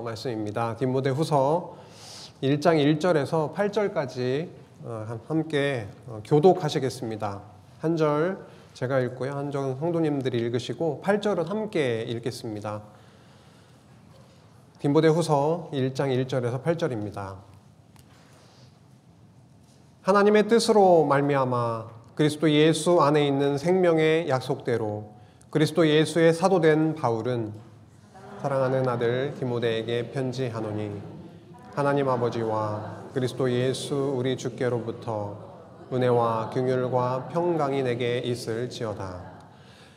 말씀입니다. 디모데후서 1장 1절에서 8절까지 함께 교독하시겠습니다. 한 절 제가 읽고요, 한 절 성도님들이 읽으시고 8절은 함께 읽겠습니다. 디모데후서 1장 1절에서 8절입니다. 하나님의 뜻으로 말미암아 그리스도 예수 안에 있는 생명의 약속대로 그리스도 예수의 사도된 바울은 사랑하는 아들 디모데에게 편지하노니 하나님 아버지와 그리스도 예수 우리 주께로부터 은혜와 긍휼과 평강이 내게 있을지어다.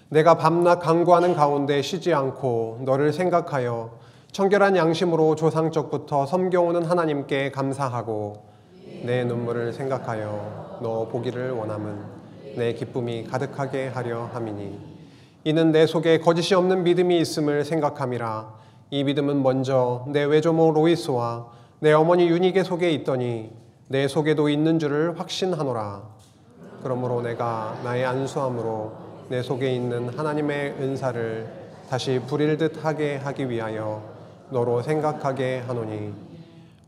내가 밤낮 간구하는 가운데 쉬지 않고 너를 생각하여 청결한 양심으로 조상적부터 섬겨오는 하나님께 감사하고 내 눈물을 생각하여 너 보기를 원함은 내 기쁨이 가득하게 하려 함이니 이는 내 속에 거짓이 없는 믿음이 있음을 생각함이라. 이 믿음은 먼저 내 외조모 로이스와 내 어머니 유니게 속에 있더니 내 속에도 있는 줄을 확신하노라. 그러므로 내가 나의 안수함으로 내 속에 있는 하나님의 은사를 다시 부릴 듯 하게 하기 위하여 너로 생각하게 하노니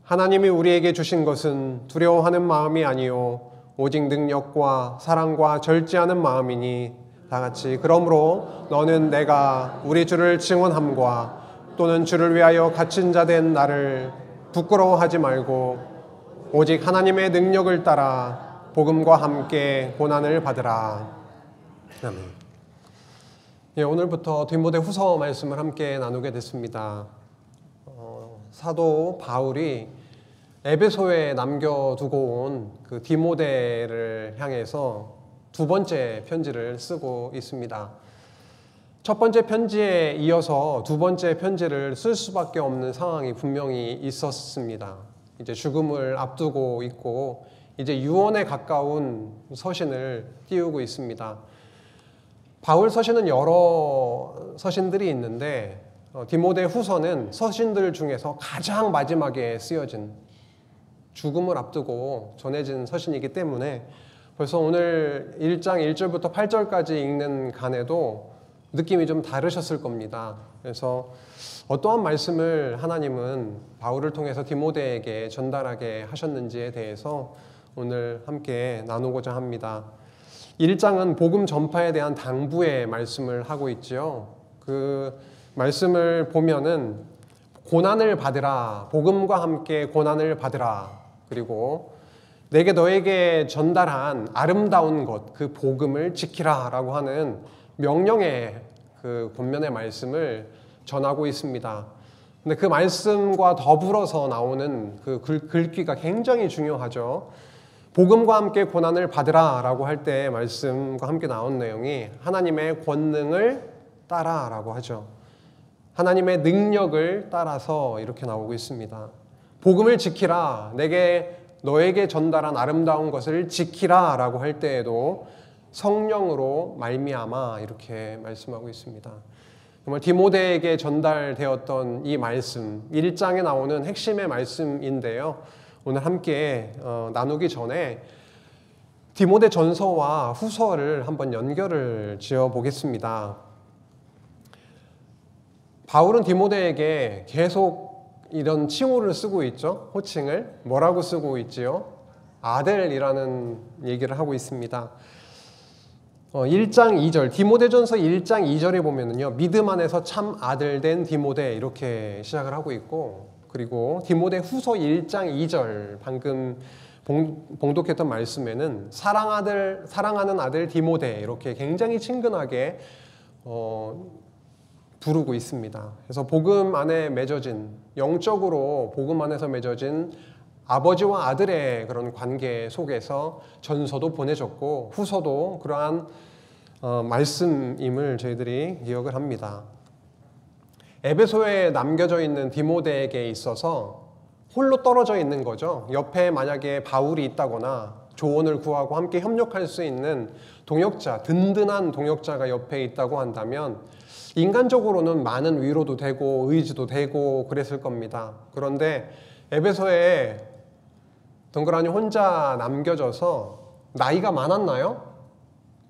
하나님이 우리에게 주신 것은 두려워하는 마음이 아니요 오직 능력과 사랑과 절제하는 마음이니 다같이 그러므로 너는 내가 우리 주를 증언함과 또는 주를 위하여 갇힌 자 된 나를 부끄러워하지 말고 오직 하나님의 능력을 따라 복음과 함께 고난을 받으라. 아멘. 오늘부터 디모데후서 말씀을 함께 나누게 됐습니다. 사도 바울이 에베소에 남겨두고 온 그 디모데를 향해서 두 번째 편지를 쓰고 있습니다. 첫 번째 편지에 이어서 두 번째 편지를 쓸 수밖에 없는 상황이 분명히 있었습니다. 이제 죽음을 앞두고 있고 이제 유언에 가까운 서신을 띄우고 있습니다. 바울 서신은 여러 서신들이 있는데 디모데 후서는 서신들 중에서 가장 마지막에 쓰여진 죽음을 앞두고 전해진 서신이기 때문에 벌써 오늘 1장 1절부터 8절까지 읽는 간에도 느낌이 좀 다르셨을 겁니다. 그래서 어떠한 말씀을 하나님은 바울을 통해서 디모데에게 전달하게 하셨는지에 대해서 오늘 함께 나누고자 합니다. 1장은 복음 전파에 대한 당부의 말씀을 하고 있죠. 그 말씀을 보면은 고난을 받으라, 복음과 함께 고난을 받으라, 그리고 내게 너에게 전달한 아름다운 것, 그 복음을 지키라 라고 하는 명령의 그 권면의 말씀을 전하고 있습니다. 근데 그 말씀과 더불어서 나오는 그 글귀가 굉장히 중요하죠. 복음과 함께 고난을 받으라 라고 할 때 말씀과 함께 나온 내용이 하나님의 권능을 따라 라고 하죠. 하나님의 능력을 따라서 이렇게 나오고 있습니다. 복음을 지키라, 너에게 전달한 아름다운 것을 지키라 라고 할 때에도 성령으로 말미암아 이렇게 말씀하고 있습니다. 정말 디모데에게 전달되었던 이 말씀, 1장에 나오는 핵심의 말씀인데요. 오늘 함께 나누기 전에 디모데 전서와 후서를 한번 연결을 지어 보겠습니다. 바울은 디모데에게 계속 이런 칭호를 쓰고 있죠. 호칭을 뭐라고 쓰고 있지요? 아들이라는 얘기를 하고 있습니다. 1장 2절 디모데전서 1장 2절에 보면은요, 믿음 안에서 참 아들 된 디모데 이렇게 시작을 하고 있고, 그리고 디모데 후서 1장 2절 방금 봉독했던 말씀에는 사랑하는 아들 디모데 이렇게 굉장히 친근하게 부르고 있습니다. 그래서 복음 안에 맺어진, 영적으로 복음 안에서 맺어진 아버지와 아들의 그런 관계 속에서 전서도 보내졌고 후서도 그러한 말씀임을 저희들이 기억을 합니다. 에베소에 남겨져 있는 디모데에게 있어서 홀로 떨어져 있는 거죠. 옆에 만약에 바울이 있다거나 조언을 구하고 함께 협력할 수 있는 동역자, 든든한 동역자가 옆에 있다고 한다면 인간적으로는 많은 위로도 되고 의지도 되고 그랬을 겁니다. 그런데 에베소에 덩그러니 혼자 남겨져서 나이가 많았나요?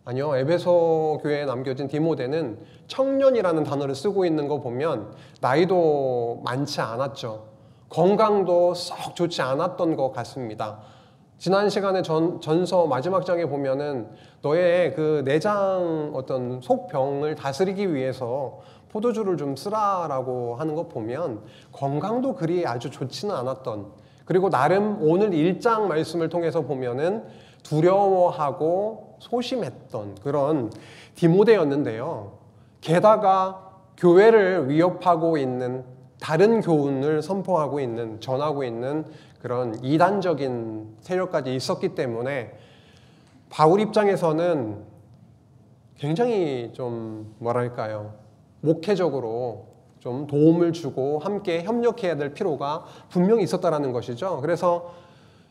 아니요. 에베소 교회에 남겨진 디모데는 청년이라는 단어를 쓰고 있는 거 보면 나이도 많지 않았죠. 건강도 썩 좋지 않았던 것 같습니다. 지난 시간에 전서 마지막 장에 보면은 너의 그 내장 어떤 속병을 다스리기 위해서 포도주를 좀 쓰라라고 하는 거 보면 건강도 그리 아주 좋지는 않았던, 그리고 나름 오늘 1장 말씀을 통해서 보면은 두려워하고 소심했던 그런 디모데였는데요. 게다가 교회를 위협하고 있는, 다른 교훈을 선포하고 있는, 전하고 있는 그런 이단적인 세력까지 있었기 때문에 바울 입장에서는 굉장히 좀 뭐랄까요, 목회적으로 좀 도움을 주고 함께 협력해야 될 필요가 분명히 있었다라는 것이죠. 그래서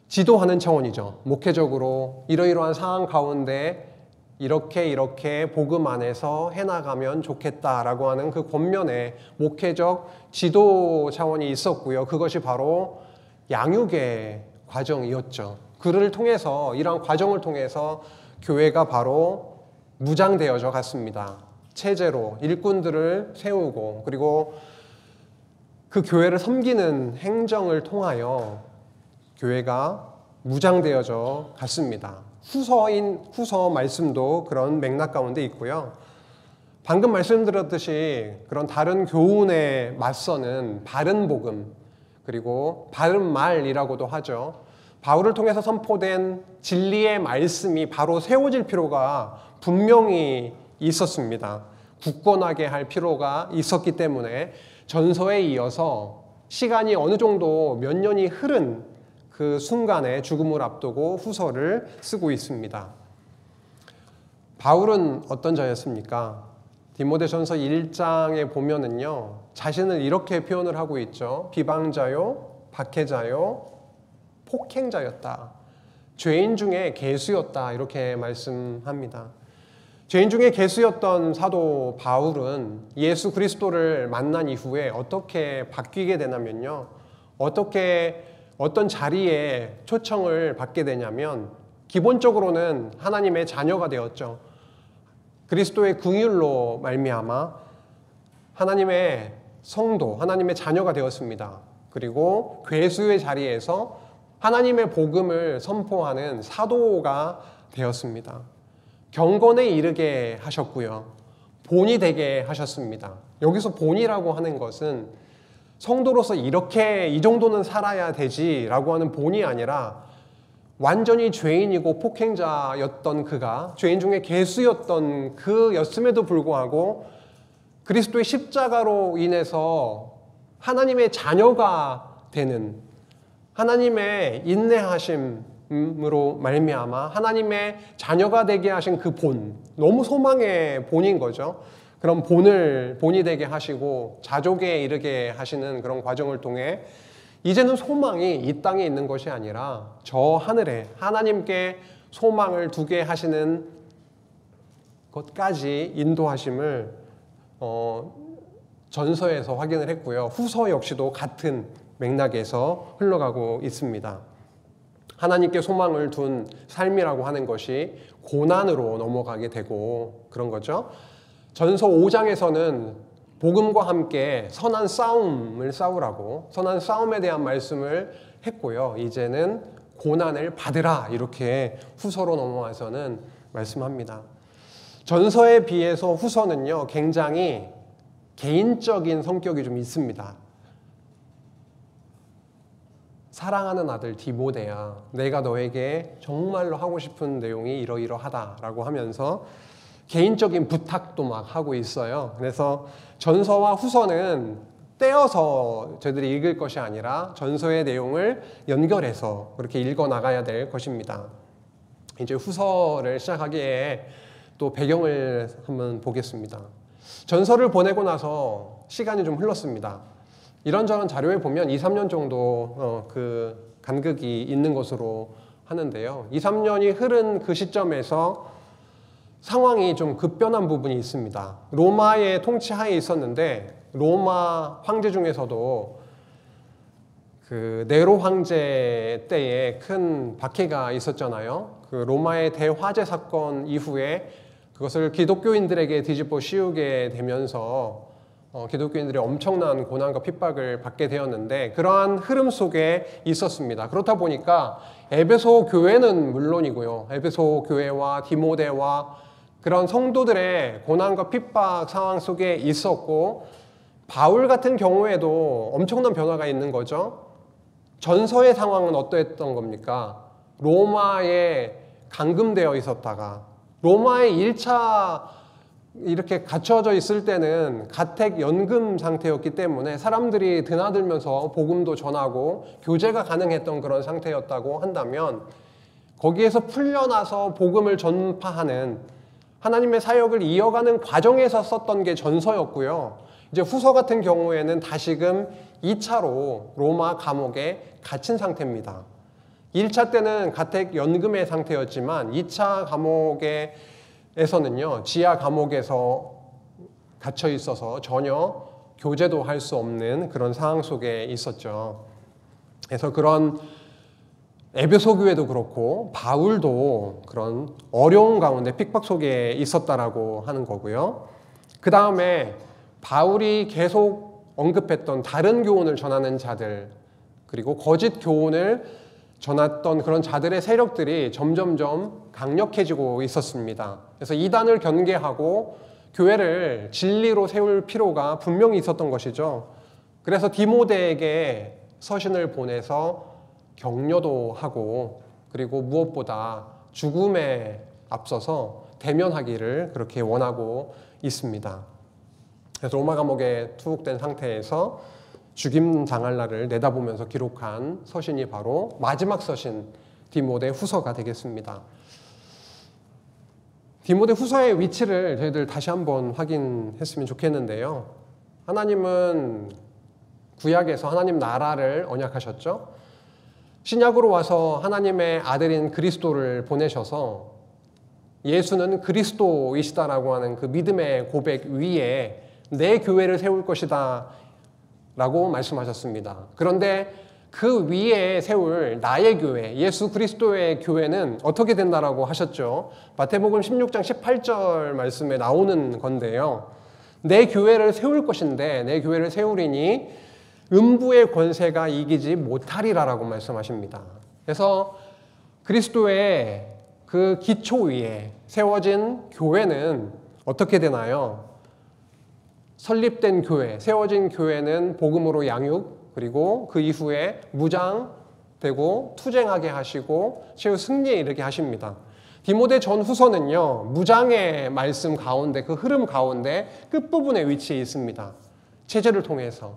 지도하는 차원이죠. 목회적으로 이러이러한 상황 가운데 이렇게 복음 안에서 해나가면 좋겠다라고 하는 그 권면에 목회적 지도 차원이 있었고요. 그것이 바로 양육의 과정이었죠. 그를 통해서, 이러한 과정을 통해서 교회가 바로 무장되어져 갔습니다. 체제로 일꾼들을 세우고, 그리고 그 교회를 섬기는 행정을 통하여 교회가 무장되어져 갔습니다. 후서 말씀도 그런 맥락 가운데 있고요. 방금 말씀드렸듯이 그런 다른 교훈에 맞서는 바른 복음, 그리고 바른 말이라고도 하죠. 바울을 통해서 선포된 진리의 말씀이 바로 세워질 필요가 분명히 있었습니다. 굳건하게 할 필요가 있었기 때문에 전서에 이어서 시간이 어느 정도 몇 년이 흐른 그 순간에 죽음을 앞두고 후서를 쓰고 있습니다. 바울은 어떤 자였습니까? 디모데전서 1장에 보면은요, 자신을 이렇게 표현을 하고 있죠. 비방자요, 박해자요, 폭행자였다. 죄인 중에 개수였다. 이렇게 말씀합니다. 죄인 중에 개수였던 사도 바울은 예수 그리스도를 만난 이후에 어떻게 바뀌게 되냐면요, 어떤 자리에 초청을 받게 되냐면 기본적으로는 하나님의 자녀가 되었죠. 그리스도의 긍휼로 말미암아 하나님의 성도, 하나님의 자녀가 되었습니다. 그리고 괴수의 자리에서 하나님의 복음을 선포하는 사도가 되었습니다. 경건에 이르게 하셨고요. 본이 되게 하셨습니다. 여기서 본이라고 하는 것은 성도로서 이렇게 이 정도는 살아야 되지라고 하는 본이 아니라 완전히 죄인이고 폭행자였던 그가, 죄인 중에 개수였던 그였음에도 불구하고 그리스도의 십자가로 인해서 하나님의 자녀가 되는, 하나님의 인내하심으로 말미암아 하나님의 자녀가 되게 하신 그 본, 너무 소망의 본인 거죠. 그런 본이 되게 하시고 자족에 이르게 하시는 그런 과정을 통해 이제는 소망이 이 땅에 있는 것이 아니라 저 하늘에 하나님께 소망을 두게 하시는 것까지 인도하심을 전서에서 확인을 했고요. 후서 역시도 같은 맥락에서 흘러가고 있습니다. 하나님께 소망을 둔 삶이라고 하는 것이 고난으로 넘어가게 되고 그런 거죠. 전서 5장에서는 복음과 함께 선한 싸움을 싸우라고, 선한 싸움에 대한 말씀을 했고요. 이제는 고난을 받으라, 이렇게 후서로 넘어와서는 말씀합니다. 전서에 비해서 후서는요, 굉장히 개인적인 성격이 좀 있습니다. 사랑하는 아들 디모데야, 내가 너에게 정말로 하고 싶은 내용이 이러이러하다라고 하면서 개인적인 부탁도 막 하고 있어요. 그래서 전서와 후서는 떼어서 저희들이 읽을 것이 아니라 전서의 내용을 연결해서 그렇게 읽어 나가야 될 것입니다. 이제 후서를 시작하기에 또 배경을 한번 보겠습니다. 전서를 보내고 나서 시간이 좀 흘렀습니다. 이런저런 자료에 보면 2, 3년 정도 그 간극이 있는 것으로 하는데요. 2, 3년이 흐른 그 시점에서 상황이 좀 급변한 부분이 있습니다. 로마의 통치하에 있었는데 로마 황제 중에서도 그 네로 황제 때에 큰 박해가 있었잖아요. 그 로마의 대화재 사건 이후에 그것을 기독교인들에게 뒤집어 씌우게 되면서 기독교인들이 엄청난 고난과 핍박을 받게 되었는데 그러한 흐름 속에 있었습니다. 그렇다 보니까 에베소 교회는 물론이고요. 에베소 교회와 디모데와 그런 성도들의 고난과 핍박 상황 속에 있었고 바울 같은 경우에도 엄청난 변화가 있는 거죠. 전서의 상황은 어떠했던 겁니까? 로마에 감금되어 있었다가 로마에 1차 이렇게 갇혀져 있을 때는 가택 연금 상태였기 때문에 사람들이 드나들면서 복음도 전하고 교제가 가능했던 그런 상태였다고 한다면 거기에서 풀려나서 복음을 전파하는 하나님의 사역을 이어가는 과정에서 썼던 게 전서였고요. 이제 후서 같은 경우에는 다시금 2차로 로마 감옥에 갇힌 상태입니다. 1차 때는 가택 연금의 상태였지만 2차 감옥에서는요, 지하 감옥에서 갇혀 있어서 전혀 교제도 할 수 없는 그런 상황 속에 있었죠. 그래서 그런 에베소 교회도 그렇고 바울도 그런 어려운 가운데 핍박 속에 있었다라고 하는 거고요. 그 다음에 바울이 계속 언급했던 다른 교훈을 전하는 자들, 그리고 거짓 교훈을 전했던 그런 자들의 세력들이 점점점 강력해지고 있었습니다. 그래서 이단을 경계하고 교회를 진리로 세울 필요가 분명히 있었던 것이죠. 그래서 디모데에게 서신을 보내서 격려도 하고 그리고 무엇보다 죽음에 앞서서 대면하기를 그렇게 원하고 있습니다. 그래서 로마 감옥에 투옥된 상태에서 죽임 당할 날을 내다보면서 기록한 서신이 바로 마지막 서신 디모데 후서가 되겠습니다. 디모데 후서의 위치를 저희들 다시 한번 확인했으면 좋겠는데요. 하나님은 구약에서 하나님 나라를 언약하셨죠. 신약으로 와서 하나님의 아들인 그리스도를 보내셔서 예수는 그리스도이시다라고 하는 그 믿음의 고백 위에 내 교회를 세울 것이다 라고 말씀하셨습니다. 그런데 그 위에 세울 나의 교회, 예수 그리스도의 교회는 어떻게 된다라고 하셨죠? 마태복음 16장 18절 말씀에 나오는 건데요. 내 교회를 세울 것인데 내 교회를 세우리니 음부의 권세가 이기지 못하리라라고 말씀하십니다. 그래서 그리스도의 그 기초 위에 세워진 교회는 어떻게 되나요? 설립된 교회, 세워진 교회는 복음으로 양육, 그리고 그 이후에 무장되고 투쟁하게 하시고 최후 승리에 이르게 하십니다. 디모데 전후서는요, 무장의 말씀 가운데, 그 흐름 가운데 끝부분에 위치해 있습니다. 체제를 통해서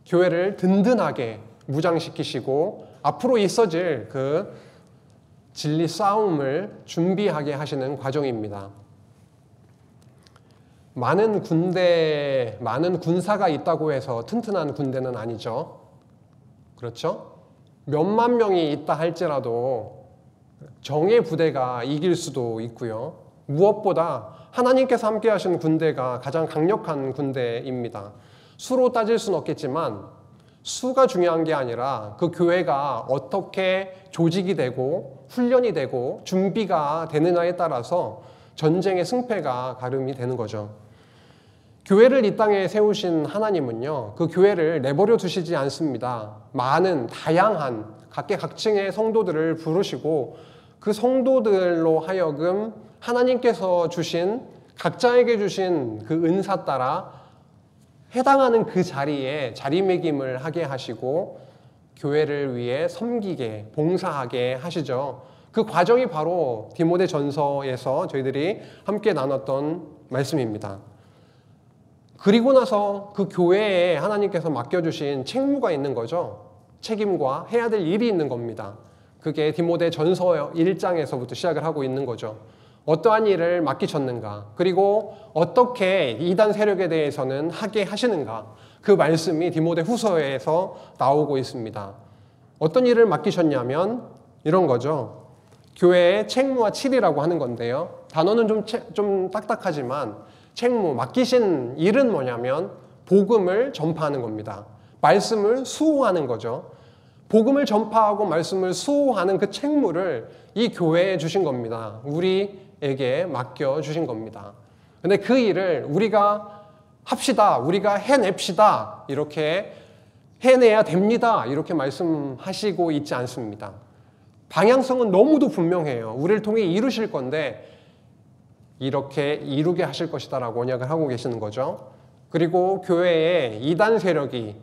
교회를 든든하게 무장시키시고 앞으로 있어질 그 진리 싸움을 준비하게 하시는 과정입니다. 많은 군사가 있다고 해서 튼튼한 군대는 아니죠. 그렇죠? 몇만 명이 있다 할지라도 정의 부대가 이길 수도 있고요. 무엇보다 하나님께서 함께 하신 군대가 가장 강력한 군대입니다. 수로 따질 수는 없겠지만 수가 중요한 게 아니라 그 교회가 어떻게 조직이 되고 훈련이 되고 준비가 되느냐에 따라서 전쟁의 승패가 가름이 되는 거죠. 교회를 이 땅에 세우신 하나님은요, 그 교회를 내버려 두시지 않습니다. 많은 다양한 각계각층의 성도들을 부르시고 그 성도들로 하여금 하나님께서 주신 각자에게 주신 그 은사 따라 해당하는 그 자리에 자리매김을 하게 하시고 교회를 위해 섬기게 봉사하게 하시죠. 그 과정이 바로 디모데 전서에서 저희들이 함께 나눴던 말씀입니다. 그리고 나서 그 교회에 하나님께서 맡겨주신 책무가 있는 거죠. 책임과 해야 될 일이 있는 겁니다. 그게 디모데 전서 1장에서부터 시작을 하고 있는 거죠. 어떠한 일을 맡기셨는가, 그리고 어떻게 이단 세력에 대해서는 하게 하시는가, 그 말씀이 디모데 후서에서 나오고 있습니다. 어떤 일을 맡기셨냐면 이런 거죠. 교회의 책무와 칠이라고 하는 건데요. 단어는 좀 딱딱하지만 책무, 맡기신 일은 뭐냐면 복음을 전파하는 겁니다. 말씀을 수호하는 거죠. 복음을 전파하고 말씀을 수호하는 그 책무를 이 교회에 주신 겁니다. 우리 디모데에게 맡겨주신 겁니다. 근데 그 일을 우리가 합시다, 우리가 해냅시다, 이렇게 해내야 됩니다, 이렇게 말씀하시고 있지 않습니다. 방향성은 너무도 분명해요. 우리를 통해 이루실 건데 이렇게 이루게 하실 것이다라고 언약을 하고 계시는 거죠. 그리고 교회에 이단 세력이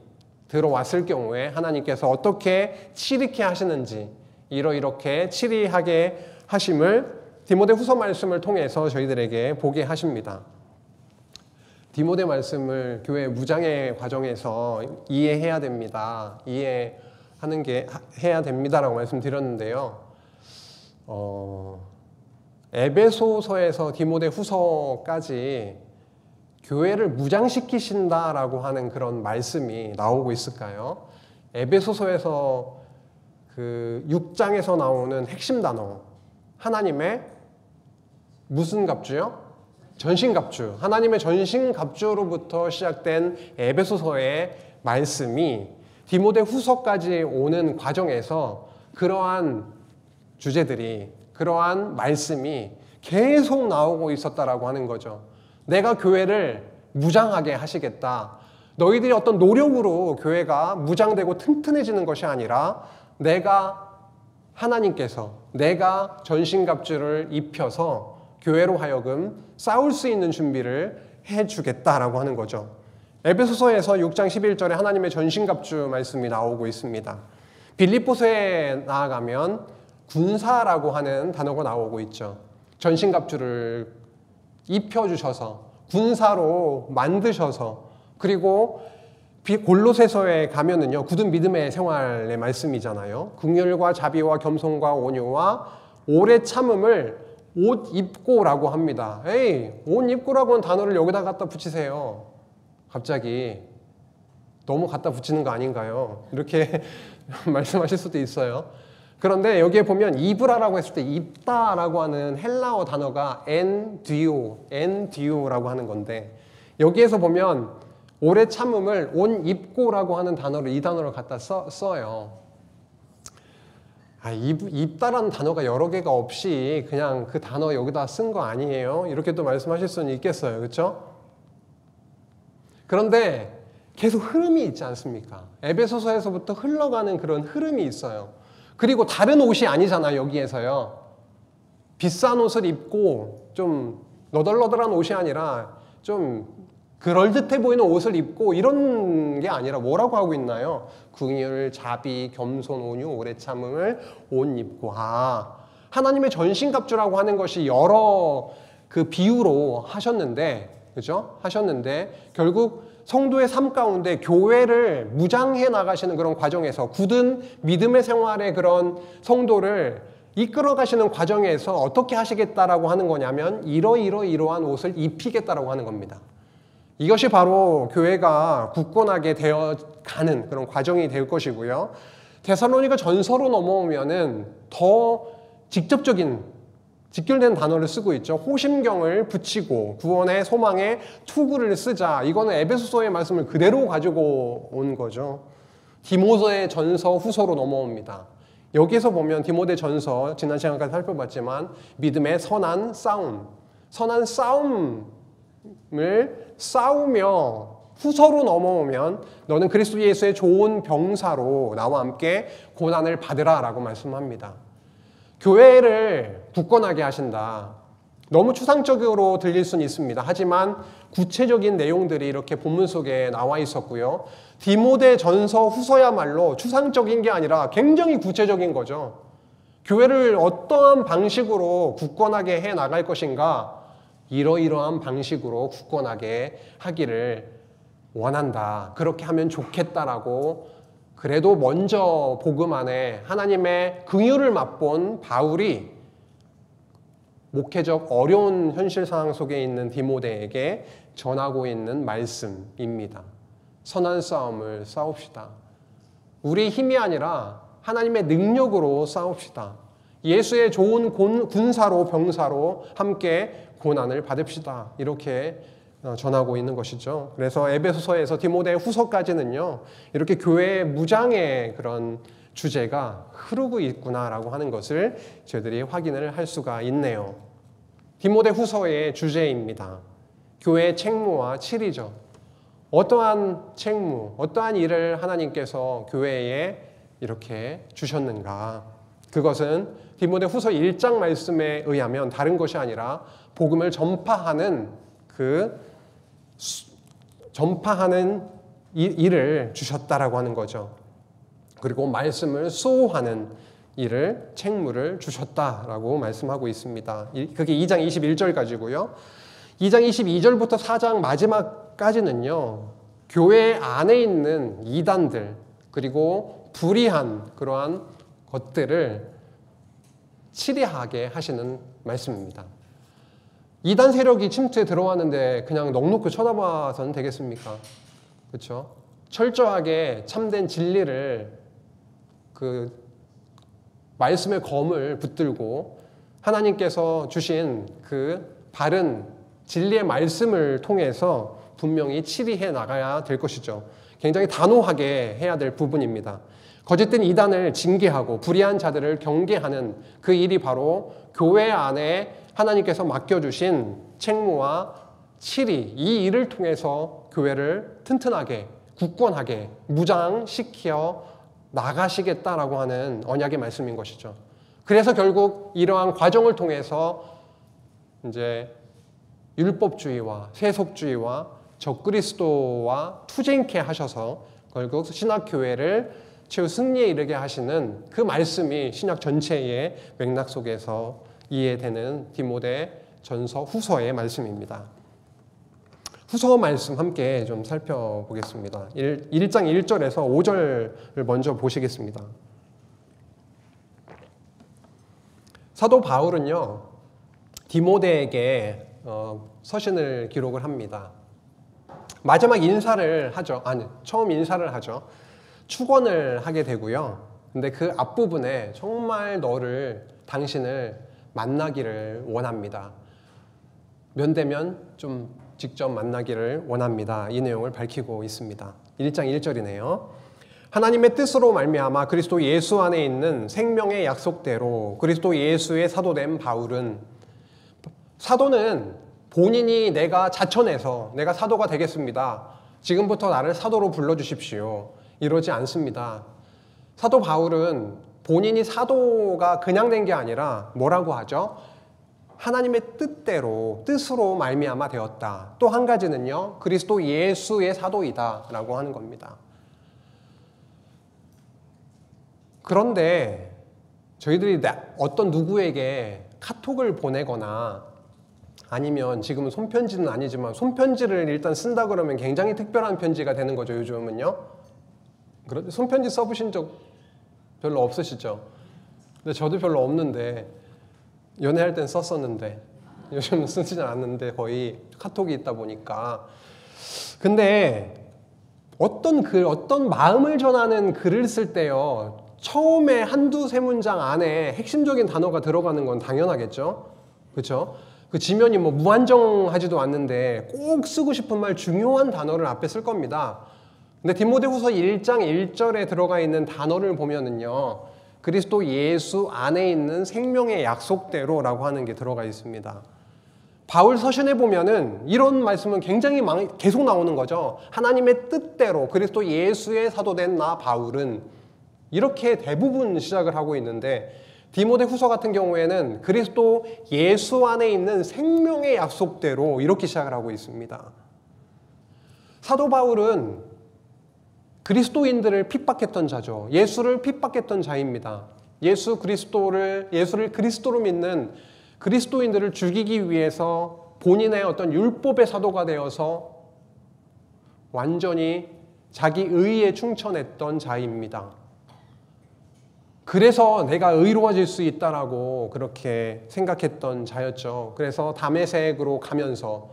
들어왔을 경우에 하나님께서 어떻게 치리케 하시는지 이렇게 치리하게 하심을 디모데 후서 말씀을 통해서 저희들에게 보게 하십니다. 디모데 말씀을 교회 무장의 과정에서 이해해야 됩니다. 이해하는 게 해야 됩니다라고 말씀드렸는데요. 에베소서에서 디모데 후서까지 교회를 무장시키신다라고 하는 그런 말씀이 나오고 있을까요? 에베소서에서 그 6장에서 나오는 핵심 단어, 하나님의 무슨 갑주요? 전신갑주. 하나님의 전신갑주로부터 시작된 에베소서의 말씀이 디모데 후서까지 오는 과정에서 그러한 주제들이, 그러한 말씀이 계속 나오고 있었다라고 하는 거죠. 내가 교회를 무장하게 하시겠다. 너희들이 어떤 노력으로 교회가 무장되고 튼튼해지는 것이 아니라 하나님께서 내가 전신갑주를 입혀서 교회로 하여금 싸울 수 있는 준비를 해주겠다라고 하는 거죠. 에베소서에서 6장 11절에 하나님의 전신갑주 말씀이 나오고 있습니다. 빌립보서에 나아가면 군사라고 하는 단어가 나오고 있죠. 전신갑주를 입혀주셔서 군사로 만드셔서, 그리고 골로새서에 가면은요, 굳은 믿음의 생활의 말씀이잖아요. 긍휼과 자비와 겸손과 온유와 오래 참음을 옷 입고라고 합니다. 에이, 옷 입고라고 하는 단어를 여기다 갖다 붙이세요. 갑자기 너무 갖다 붙이는 거 아닌가요? 이렇게 말씀하실 수도 있어요. 그런데 여기에 보면 입으라라고 했을 때 입다라고 하는 헬라어 단어가 엔디오라고 하는 건데, 여기에서 보면 오래 참음을 온 입고라고 하는 단어를, 이 단어를 갖다 써요. 입다라는 단어가 여러 개가 없이 그냥 그 단어 여기다 쓴 거 아니에요? 이렇게 또 말씀하실 수는 있겠어요. 그렇죠? 그런데 계속 흐름이 있지 않습니까? 에베소서에서부터 흘러가는 그런 흐름이 있어요. 그리고 다른 옷이 아니잖아요, 여기에서요. 비싼 옷을 입고 좀 너덜너덜한 옷이 아니라 좀 그럴듯해 보이는 옷을 입고 이런 게 아니라 뭐라고 하고 있나요? 긍휼, 자비, 겸손, 온유, 오래 참음을 옷 입고. 하나님의 전신갑주라고 하는 것이 여러 그 비유로 하셨는데, 그죠? 하셨는데 결국 성도의 삶 가운데 교회를 무장해 나가시는 그런 과정에서, 굳은 믿음의 생활의 그런 성도를 이끌어 가시는 과정에서 어떻게 하시겠다라고 하는 거냐면 이러한 옷을 입히겠다라고 하는 겁니다. 이것이 바로 교회가 굳건하게 되어 가는 그런 과정이 될 것이고요. 데살로니가 전서로 넘어오면은 더 직결된 단어를 쓰고 있죠. 호심경을 붙이고 구원의 소망의 투구를 쓰자. 이거는 에베소서의 말씀을 그대로 가지고 온 거죠. 디모데 전서 후서로 넘어옵니다. 여기에서 보면 디모데 전서, 지난 시간까지 살펴봤지만 믿음의 선한 싸움을 싸우며 후서로 넘어오면 너는 그리스도 예수의 좋은 병사로 나와 함께 고난을 받으라 라고 말씀합니다. 교회를 굳건하게 하신다. 너무 추상적으로 들릴 수는 있습니다. 하지만 구체적인 내용들이 이렇게 본문 속에 나와 있었고요. 디모데 전서 후서야말로 추상적인 게 아니라 굉장히 구체적인 거죠. 교회를 어떠한 방식으로 굳건하게 해 나갈 것인가, 이러이러한 방식으로 굳건하게 하기를 원한다. 그렇게 하면 좋겠다라고, 그래도 먼저 복음 안에 하나님의 긍휼을 맛본 바울이 목회적 어려운 현실 상황 속에 있는 디모데에게 전하고 있는 말씀입니다. 선한 싸움을 싸웁시다. 우리 힘이 아니라 하나님의 능력으로 싸웁시다. 예수의 좋은 군사로, 병사로 함께 고난을 받읍시다. 이렇게 전하고 있는 것이죠. 그래서 에베소서에서 디모데 후서까지는요, 이렇게 교회의 무장의 그런 주제가 흐르고 있구나라고 하는 것을 저희들이 확인을 할 수가 있네요. 디모데 후서의 주제입니다. 교회의 책무와 칠이죠. 어떠한 책무, 어떠한 일을 하나님께서 교회에 이렇게 주셨는가. 그것은 디모데 후서 1장 말씀에 의하면 다른 것이 아니라 복음을 전파하는 일을 주셨다라고 하는 거죠. 그리고 말씀을 수호하는 일을, 책무를 주셨다라고 말씀하고 있습니다. 그게 2장 21절까지고요. 2장 22절부터 4장 마지막까지는요, 교회 안에 있는 이단들, 그리고 불의한 그러한 것들을 치리하게 하시는 말씀입니다. 이단 세력이 침투에 들어왔는데 그냥 넋놓고 쳐다봐서는 되겠습니까? 그렇죠? 철저하게 참된 진리를 말씀의 검을 붙들고 하나님께서 주신 바른 진리의 말씀을 통해서 분명히 치리해 나가야 될 것이죠. 굉장히 단호하게 해야 될 부분입니다. 거짓된 이단을 징계하고 불의한 자들을 경계하는 그 일이 바로 교회 안에 하나님께서 맡겨주신 책무와 치리, 이 일을 통해서 교회를 튼튼하게, 굳건하게 무장시켜 나가시겠다라고 하는 언약의 말씀인 것이죠. 그래서 결국 이러한 과정을 통해서 이제 율법주의와 세속주의와 적그리스도와 투쟁케 하셔서 결국 신학교회를 최후 승리에 이르게 하시는 그 말씀이 신약 전체의 맥락 속에서 이해되는 디모데 전서 후서의 말씀입니다. 후서 말씀 함께 좀 살펴보겠습니다. 1장 1절에서 5절을 먼저 보시겠습니다. 사도 바울은요, 디모데에게 서신을 기록을 합니다. 마지막 인사를 하죠. 처음 인사를 하죠. 축원을 하게 되고요. 근데 그 앞부분에 정말 당신을 만나기를 원합니다. 면대면 좀 직접 만나기를 원합니다. 이 내용을 밝히고 있습니다. 1장 1절이네요. 하나님의 뜻으로 말미암아 그리스도 예수 안에 있는 생명의 약속대로 그리스도 예수의 사도된 바울은, 사도는 본인이 내가 자천해서 내가 사도가 되겠습니다, 지금부터 나를 사도로 불러주십시오, 이러지 않습니다. 사도 바울은 본인이 사도가 그냥 된 게 아니라 뭐라고 하죠? 하나님의 뜻으로 말미암아 되었다. 또 한 가지는요, 그리스도 예수의 사도이다 라고 하는 겁니다. 그런데 저희들이 어떤 누구에게 카톡을 보내거나 아니면 지금은 손편지는 아니지만 손편지를 일단 쓴다 그러면 굉장히 특별한 편지가 되는 거죠, 요즘은요. 손편지 써보신 적 별로 없으시죠? 근데 저도 별로 없는데, 연애할 땐 썼었는데 요즘은 쓰지는 않는데 거의 카톡이 있다 보니까. 근데 어떤 마음을 전하는 글을 쓸 때요, 처음에 한두 세 문장 안에 핵심적인 단어가 들어가는 건 당연하겠죠? 그렇죠? 그 지면이 무한정하지도 않는데 꼭 쓰고 싶은 말 중요한 단어를 앞에 쓸 겁니다. 근데 디모데후서 1장 1절에 들어가 있는 단어를 보면은요, 그리스도 예수 안에 있는 생명의 약속대로라고 하는 게 들어가 있습니다. 바울 서신에 보면은 이런 말씀은 굉장히 계속 나오는 거죠. 하나님의 뜻대로 그리스도 예수의 사도된 나 바울은, 이렇게 대부분 시작을 하고 있는데, 디모데후서 같은 경우에는 그리스도 예수 안에 있는 생명의 약속대로 이렇게 시작을 하고 있습니다. 사도 바울은 그리스도인들을 핍박했던 자죠. 예수를 핍박했던 자입니다. 예수를 그리스도로 믿는 그리스도인들을 죽이기 위해서 본인의 어떤 율법의 사도가 되어서 완전히 자기 의에 충천했던 자입니다. 그래서 내가 의로워질 수 있다라고 그렇게 생각했던 자였죠. 그래서 다메섹으로 가면서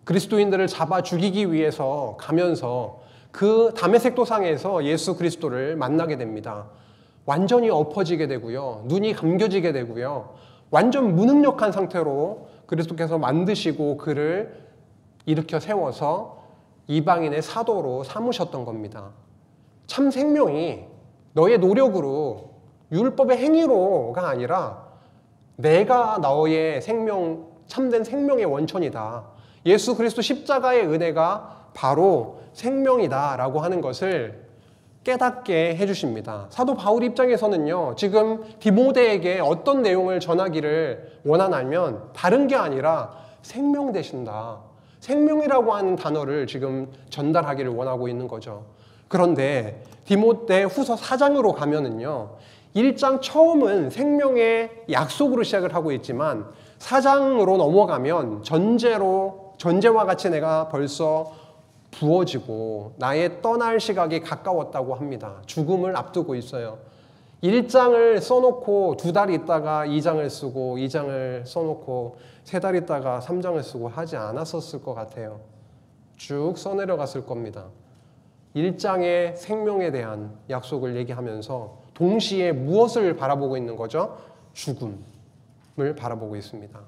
그리스도인들을 잡아 죽이기 위해서 가면서 그 다메섹 도상에서 예수 그리스도를 만나게 됩니다. 완전히 엎어지게 되고요, 눈이 감겨지게 되고요, 완전 무능력한 상태로 그리스도께서 만드시고 그를 일으켜 세워서 이방인의 사도로 삼으셨던 겁니다. 참 생명이 너의 노력으로 율법의 행위로가 아니라 내가 너의 생명 참된 생명의 원천이다. 예수 그리스도 십자가의 은혜가 바로 생명이다 라고 하는 것을 깨닫게 해주십니다. 사도 바울 입장에서는요, 지금 디모데에게 어떤 내용을 전하기를 원하냐면 다른 게 아니라 생명 되신다. 생명이라고 하는 단어를 지금 전달하기를 원하고 있는 거죠. 그런데 디모데 후서 4장으로 가면은요, 1장 처음은 생명의 약속으로 시작을 하고 있지만 4장으로 넘어가면 전제와 같이 내가 벌써 부어지고 나의 떠날 시각이 가까웠다고 합니다. 죽음을 앞두고 있어요. 1장을 써놓고 2달 있다가 2장을 쓰고 2장을 써놓고 3달 있다가 3장을 쓰고 하지 않았었을 것 같아요. 쭉 써내려갔을 겁니다. 1장의 생명에 대한 약속을 얘기하면서 동시에 무엇을 바라보고 있는 거죠? 죽음을 바라보고 있습니다.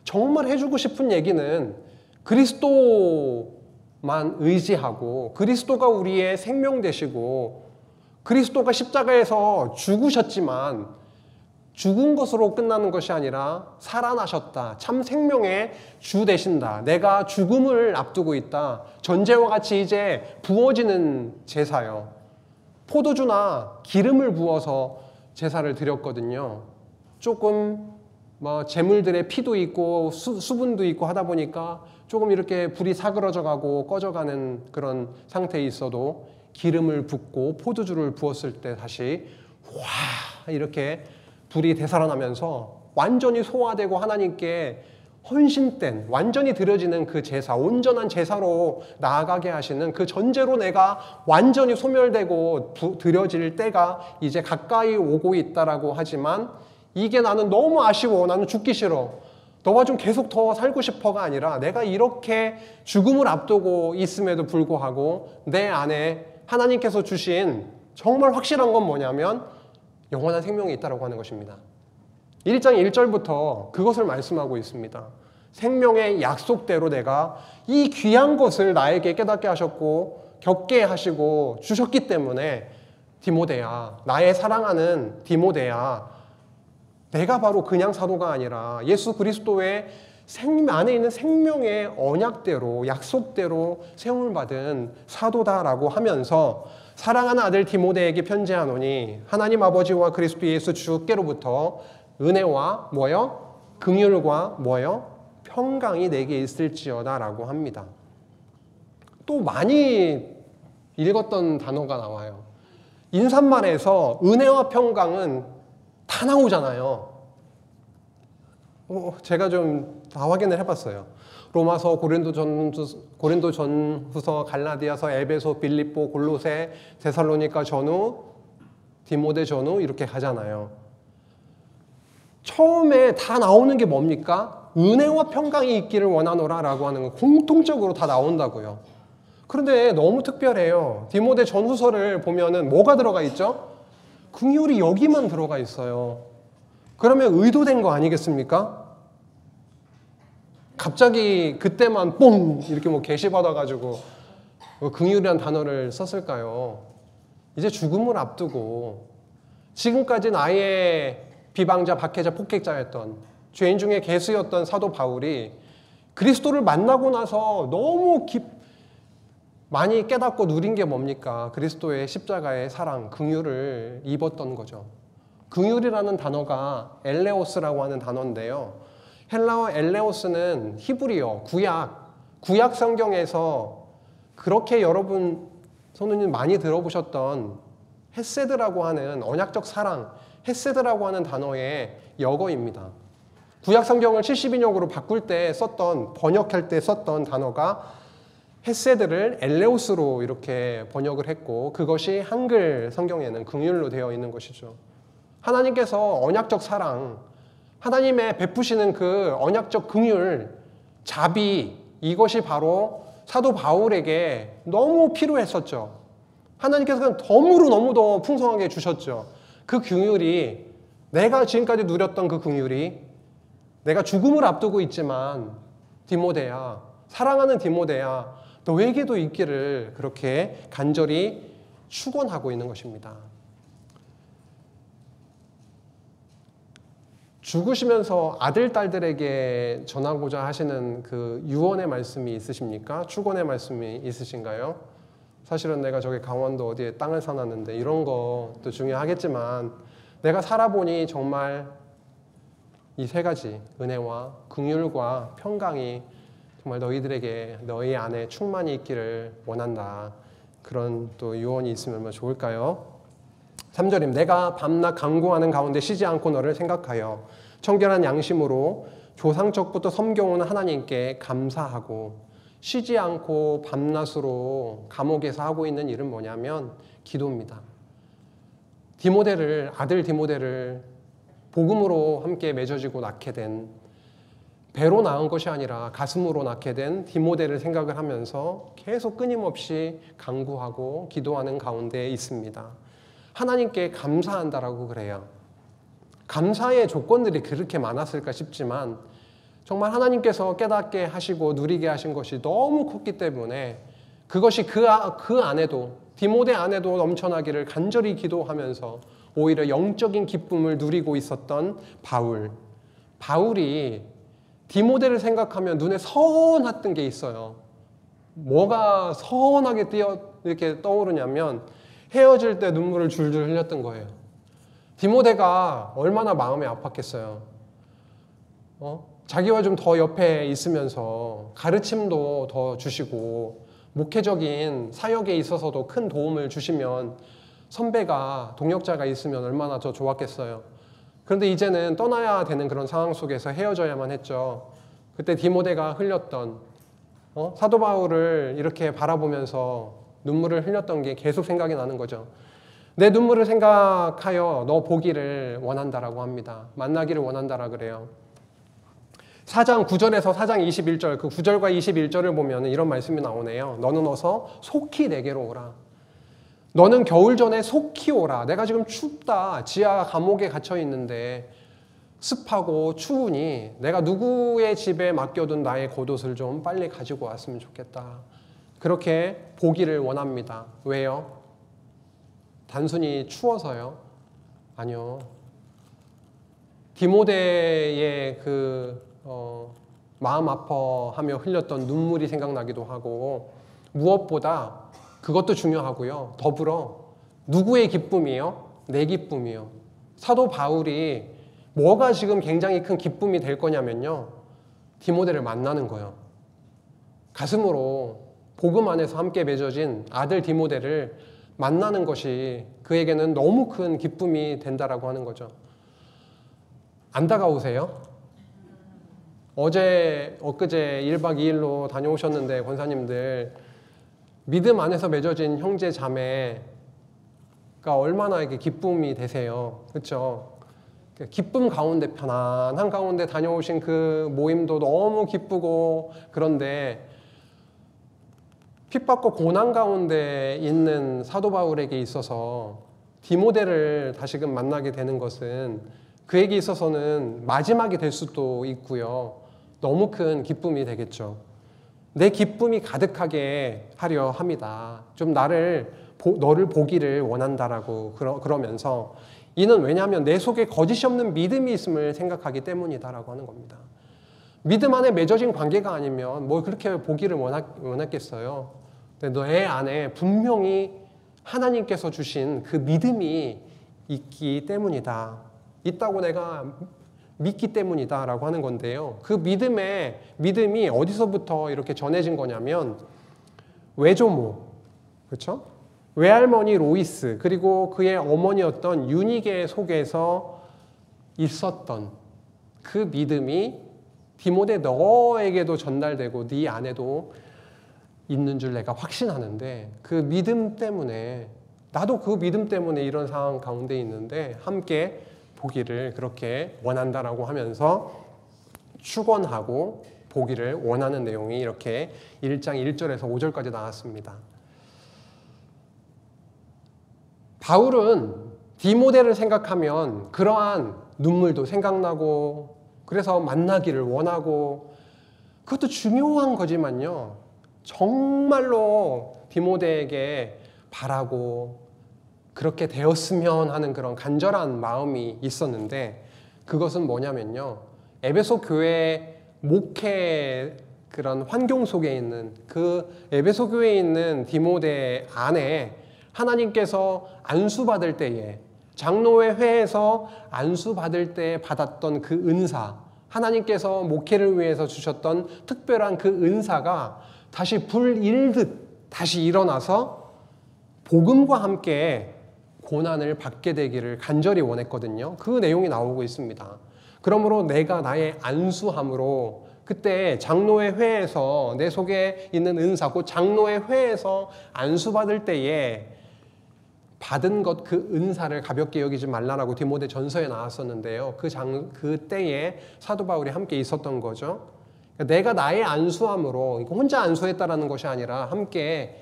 정말 해주고 싶은 얘기는 그리스도만 의지하고 그리스도가 우리의 생명 되시고 그리스도가 십자가에서 죽으셨지만 죽은 것으로 끝나는 것이 아니라 살아나셨다. 참 생명의 주 되신다. 내가 죽음을 앞두고 있다. 전제와 같이 이제 부어지는 제사요. 포도주나 기름을 부어서 제사를 드렸거든요. 조금 재물들의 피도 있고 수분도 있고 하다 보니까 조금 이렇게 불이 사그러져 가고 꺼져가는 그런 상태에 있어도 기름을 붓고 포도주를 부었을 때 다시 와 이렇게 불이 되살아나면서 완전히 소화되고 하나님께 헌신된 완전히 드려지는 그 제사, 온전한 제사로 나아가게 하시는 그 전제로 내가 완전히 소멸되고 드려질 때가 이제 가까이 오고 있다라고 하지만 이게 나는 너무 아쉬워. 나는 죽기 싫어. 너와 좀 계속 더 살고 싶어가 아니라 내가 이렇게 죽음을 앞두고 있음에도 불구하고 내 안에 하나님께서 주신 정말 확실한 건 뭐냐면 영원한 생명이 있다고 하는 것입니다. 1장 1절부터 그것을 말씀하고 있습니다. 생명의 약속대로 내가 이 귀한 것을 나에게 깨닫게 하셨고 겪게 하시고 주셨기 때문에 디모데야, 나의 사랑하는 디모데야, 내가 바로 그냥 사도가 아니라 예수 그리스도의 안에 있는 생명의 언약대로 약속대로 세움을 받은 사도다라고 하면서 사랑하는 아들 디모데에게 편지하노니 하나님 아버지와 그리스도 예수 주께로부터 은혜와 뭐요? 긍휼과 뭐요? 평강이 내게 있을지어다라고 합니다. 또 많이 읽었던 단어가 나와요. 인사말에서 은혜와 평강은 다 나오잖아요. 제가 좀 다 확인을 해봤어요. 로마서, 고린도 전후서, 갈라디아서, 에베소, 빌립보, 골로새, 데살로니가 전후, 디모데 전후 이렇게 가잖아요. 처음에 다 나오는 게 뭡니까? 은혜와 평강이 있기를 원하노라라고 하는 건 공통적으로 다 나온다고요. 그런데 너무 특별해요. 디모데 전후서를 보면은 뭐가 들어가 있죠? 긍휼이 여기만 들어가 있어요. 그러면 의도된 거 아니겠습니까? 갑자기 그때만 뽕 이렇게 게시 받아가지고 긍휼이라는 단어를 썼을까요? 이제 죽음을 앞두고 지금까지 나의 비방자, 박해자, 폭행자였던 죄인 중에 괴수였던 사도 바울이 그리스도를 만나고 나서 너무 많이 깨닫고 누린 게 뭡니까? 그리스도의 십자가의 사랑, 긍휼을 입었던 거죠. 긍휼이라는 단어가 엘레오스라고 하는 단어인데요. 헬라어 엘레오스는 히브리어, 구약 성경에서 그렇게 여러분 성도님 많이 들어보셨던 헤세드라고 하는 언약적 사랑, 헤세드라고 하는 단어의 역어입니다. 구약 성경을 70인역으로 바꿀 때 번역할 때 썼던 단어가 헤세드를 엘레오스로 이렇게 번역을 했고 그것이 한글 성경에는 긍휼로 되어 있는 것이죠. 하나님께서 언약적 사랑, 하나님의 베푸시는 그 언약적 긍휼, 자비, 이것이 바로 사도 바울에게 너무 필요했었죠. 하나님께서 덤으로 너무 더 풍성하게 주셨죠. 그 긍휼이 내가 지금까지 누렸던 그 긍휼이 내가 죽음을 앞두고 있지만 디모데야, 사랑하는 디모데야, 너에게도 있기를 그렇게 간절히 축원하고 있는 것입니다. 죽으시면서 아들, 딸들에게 전하고자 하시는 그 유언의 말씀이 있으십니까? 축원의 말씀이 있으신가요? 사실은 내가 저기 강원도 어디에 땅을 사놨는데 이런 것도 중요하겠지만 내가 살아보니 정말 이 세 가지 은혜와 긍휼과 평강이 정말 너희들에게 너희 안에 충만히 있기를 원한다. 그런 또 유언이 있으면 얼마나 좋을까요? 3절임 내가 밤낮 간구하는 가운데 쉬지 않고 너를 생각하여 청결한 양심으로 조상적부터 섬겨온 하나님께 감사하고 쉬지 않고 밤낮으로 감옥에서 하고 있는 일은 뭐냐면 기도입니다. 아들 디모데를 복음으로 함께 맺어지고 낳게 된 배로 낳은 것이 아니라 가슴으로 낳게 된 디모데를 생각을 하면서 계속 끊임없이 간구하고 기도하는 가운데 있습니다. 하나님께 감사한다라고 그래요. 감사의 조건들이 그렇게 많았을까 싶지만 정말 하나님께서 깨닫게 하시고 누리게 하신 것이 너무 컸기 때문에 그것이 그 안에도 디모데 안에도 넘쳐나기를 간절히 기도하면서 오히려 영적인 기쁨을 누리고 있었던 바울이 디모데를 생각하면 눈에 선했던 게 있어요. 뭐가 선하게 이렇게 떠오르냐면 헤어질 때 눈물을 줄줄 흘렸던 거예요. 디모데가 얼마나 마음이 아팠겠어요. 자기와 좀 더 옆에 있으면서 가르침도 더 주시고 목회적인 사역에 있어서도 큰 도움을 주시면 선배가 동역자가 있으면 얼마나 더 좋았겠어요. 그런데 이제는 떠나야 되는 그런 상황 속에서 헤어져야만 했죠. 그때 디모데가 흘렸던 사도 바울을 이렇게 바라보면서 눈물을 흘렸던 게 계속 생각이 나는 거죠. 내 눈물을 생각하여 너 보기를 원한다라고 합니다. 만나기를 원한다라 그래요. 4장 9절에서 4장 21절 그 9절과 21절을 보면 이런 말씀이 나오네요. 너는 어서 속히 내게로 오라. 너는 겨울 전에 속히 오라. 내가 지금 춥다. 지하 감옥에 갇혀 있는데 습하고 추우니 내가 누구의 집에 맡겨둔 나의 겉옷을 좀 빨리 가지고 왔으면 좋겠다. 그렇게 보기를 원합니다. 왜요? 단순히 추워서요? 아니요. 디모데의 마음 아파하며 흘렸던 눈물이 생각나기도 하고 무엇보다 그것도 중요하고요. 더불어 누구의 기쁨이요? 내 기쁨이요. 사도 바울이 뭐가 지금 굉장히 큰 기쁨이 될 거냐면요. 디모데를 만나는 거예요. 가슴으로 복음 안에서 함께 맺어진 아들 디모데를 만나는 것이 그에게는 너무 큰 기쁨이 된다라고 하는 거죠. 안 다가오세요? 엊그제 1박 2일로 다녀오셨는데 권사님들 믿음 안에서 맺어진 형제 자매가 얼마나 이렇게 기쁨이 되세요. 그렇죠? 기쁨 가운데 편안한 가운데 다녀오신 그 모임도 너무 기쁘고 그런데 핍박과 고난 가운데 있는 사도 바울에게 있어서 디모데를 다시금 만나게 되는 것은 그에게 있어서는 마지막이 될 수도 있고요. 너무 큰 기쁨이 되겠죠. 내 기쁨이 가득하게 하려 합니다. 좀 너를 보기를 원한다라고 그러면서 이는 왜냐하면 내 속에 거짓이 없는 믿음이 있음을 생각하기 때문이다라고 하는 겁니다. 믿음 안에 맺어진 관계가 아니면 뭘 그렇게 보기를 원했겠어요. 근데 내 안에 분명히 하나님께서 주신 그 믿음이 있기 때문이다. 있다고 내가 믿기 때문이다 라고 하는 건데요. 그 믿음이 어디서부터 이렇게 전해진 거냐면 외조모, 그렇죠? 외할머니 로이스 그리고 그의 어머니였던 유니게 속에서 있었던 그 믿음이 디모데 너에게도 전달되고 네 안에도 있는 줄 내가 확신하는데 그 믿음 때문에 나도 그 믿음 때문에 이런 상황 가운데 있는데 함께 보기를 그렇게 원한다라고 하면서 축원하고 보기를 원하는 내용이 이렇게 1장 1절에서 5절까지 나왔습니다. 바울은 디모데를 생각하면 그러한 눈물도 생각나고 그래서 만나기를 원하고 그것도 중요한 거지만요. 정말로 디모데에게 바라고 그렇게 되었으면 하는 그런 간절한 마음이 있었는데 그것은 뭐냐면요. 에베소 교회 목회 그런 환경 속에 있는 그 에베소 교회에 있는 디모데 안에 하나님께서 안수받을 때에 장로회 회에서 안수받을 때 받았던 그 은사, 하나님께서 목회를 위해서 주셨던 특별한 그 은사가 다시 불일듯 다시 일어나서 복음과 함께 고난을 받게 되기를 간절히 원했거든요. 그 내용이 나오고 있습니다. 그러므로 내가 나의 안수함으로 그때 장로의 회에서 내 속에 있는 은사, 곧 장로의 회에서 안수받을 때에 받은 것 그 은사를 가볍게 여기지 말라라고 디모데 전서에 나왔었는데요. 그 때에 사도 바울이 함께 있었던 거죠. 내가 나의 안수함으로, 혼자 안수했다라는 것이 아니라 함께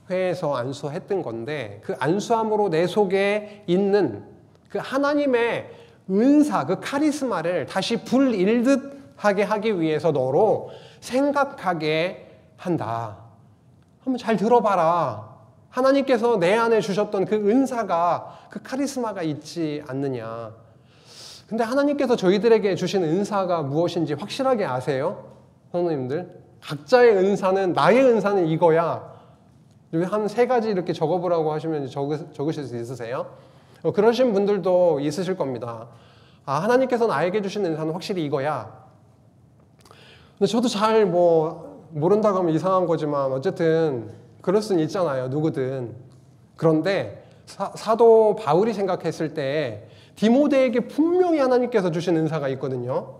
회에서 안수했던 건데 그 안수함으로 내 속에 있는 그 하나님의 은사, 그 카리스마를 다시 불일듯하게 하기 위해서 너로 생각하게 한다. 한번 잘 들어봐라. 하나님께서 내 안에 주셨던 그 은사가, 그 카리스마가 있지 않느냐. 근데 하나님께서 저희들에게 주신 은사가 무엇인지 확실하게 아세요? 성도님들, 각자의 은사는, 나의 은사는 이거야. 여기 한 3가지 이렇게 적어보라고 하시면 적으실 수 있으세요? 그러신 분들도 있으실 겁니다. 아, 하나님께서 나에게 주신 은사는 확실히 이거야. 근데 저도 잘 모른다고 하면 이상한 거지만 어쨌든 그럴 수는 있잖아요. 누구든. 그런데 사도 바울이 생각했을 때 디모데에게 분명히 하나님께서 주신 은사가 있거든요.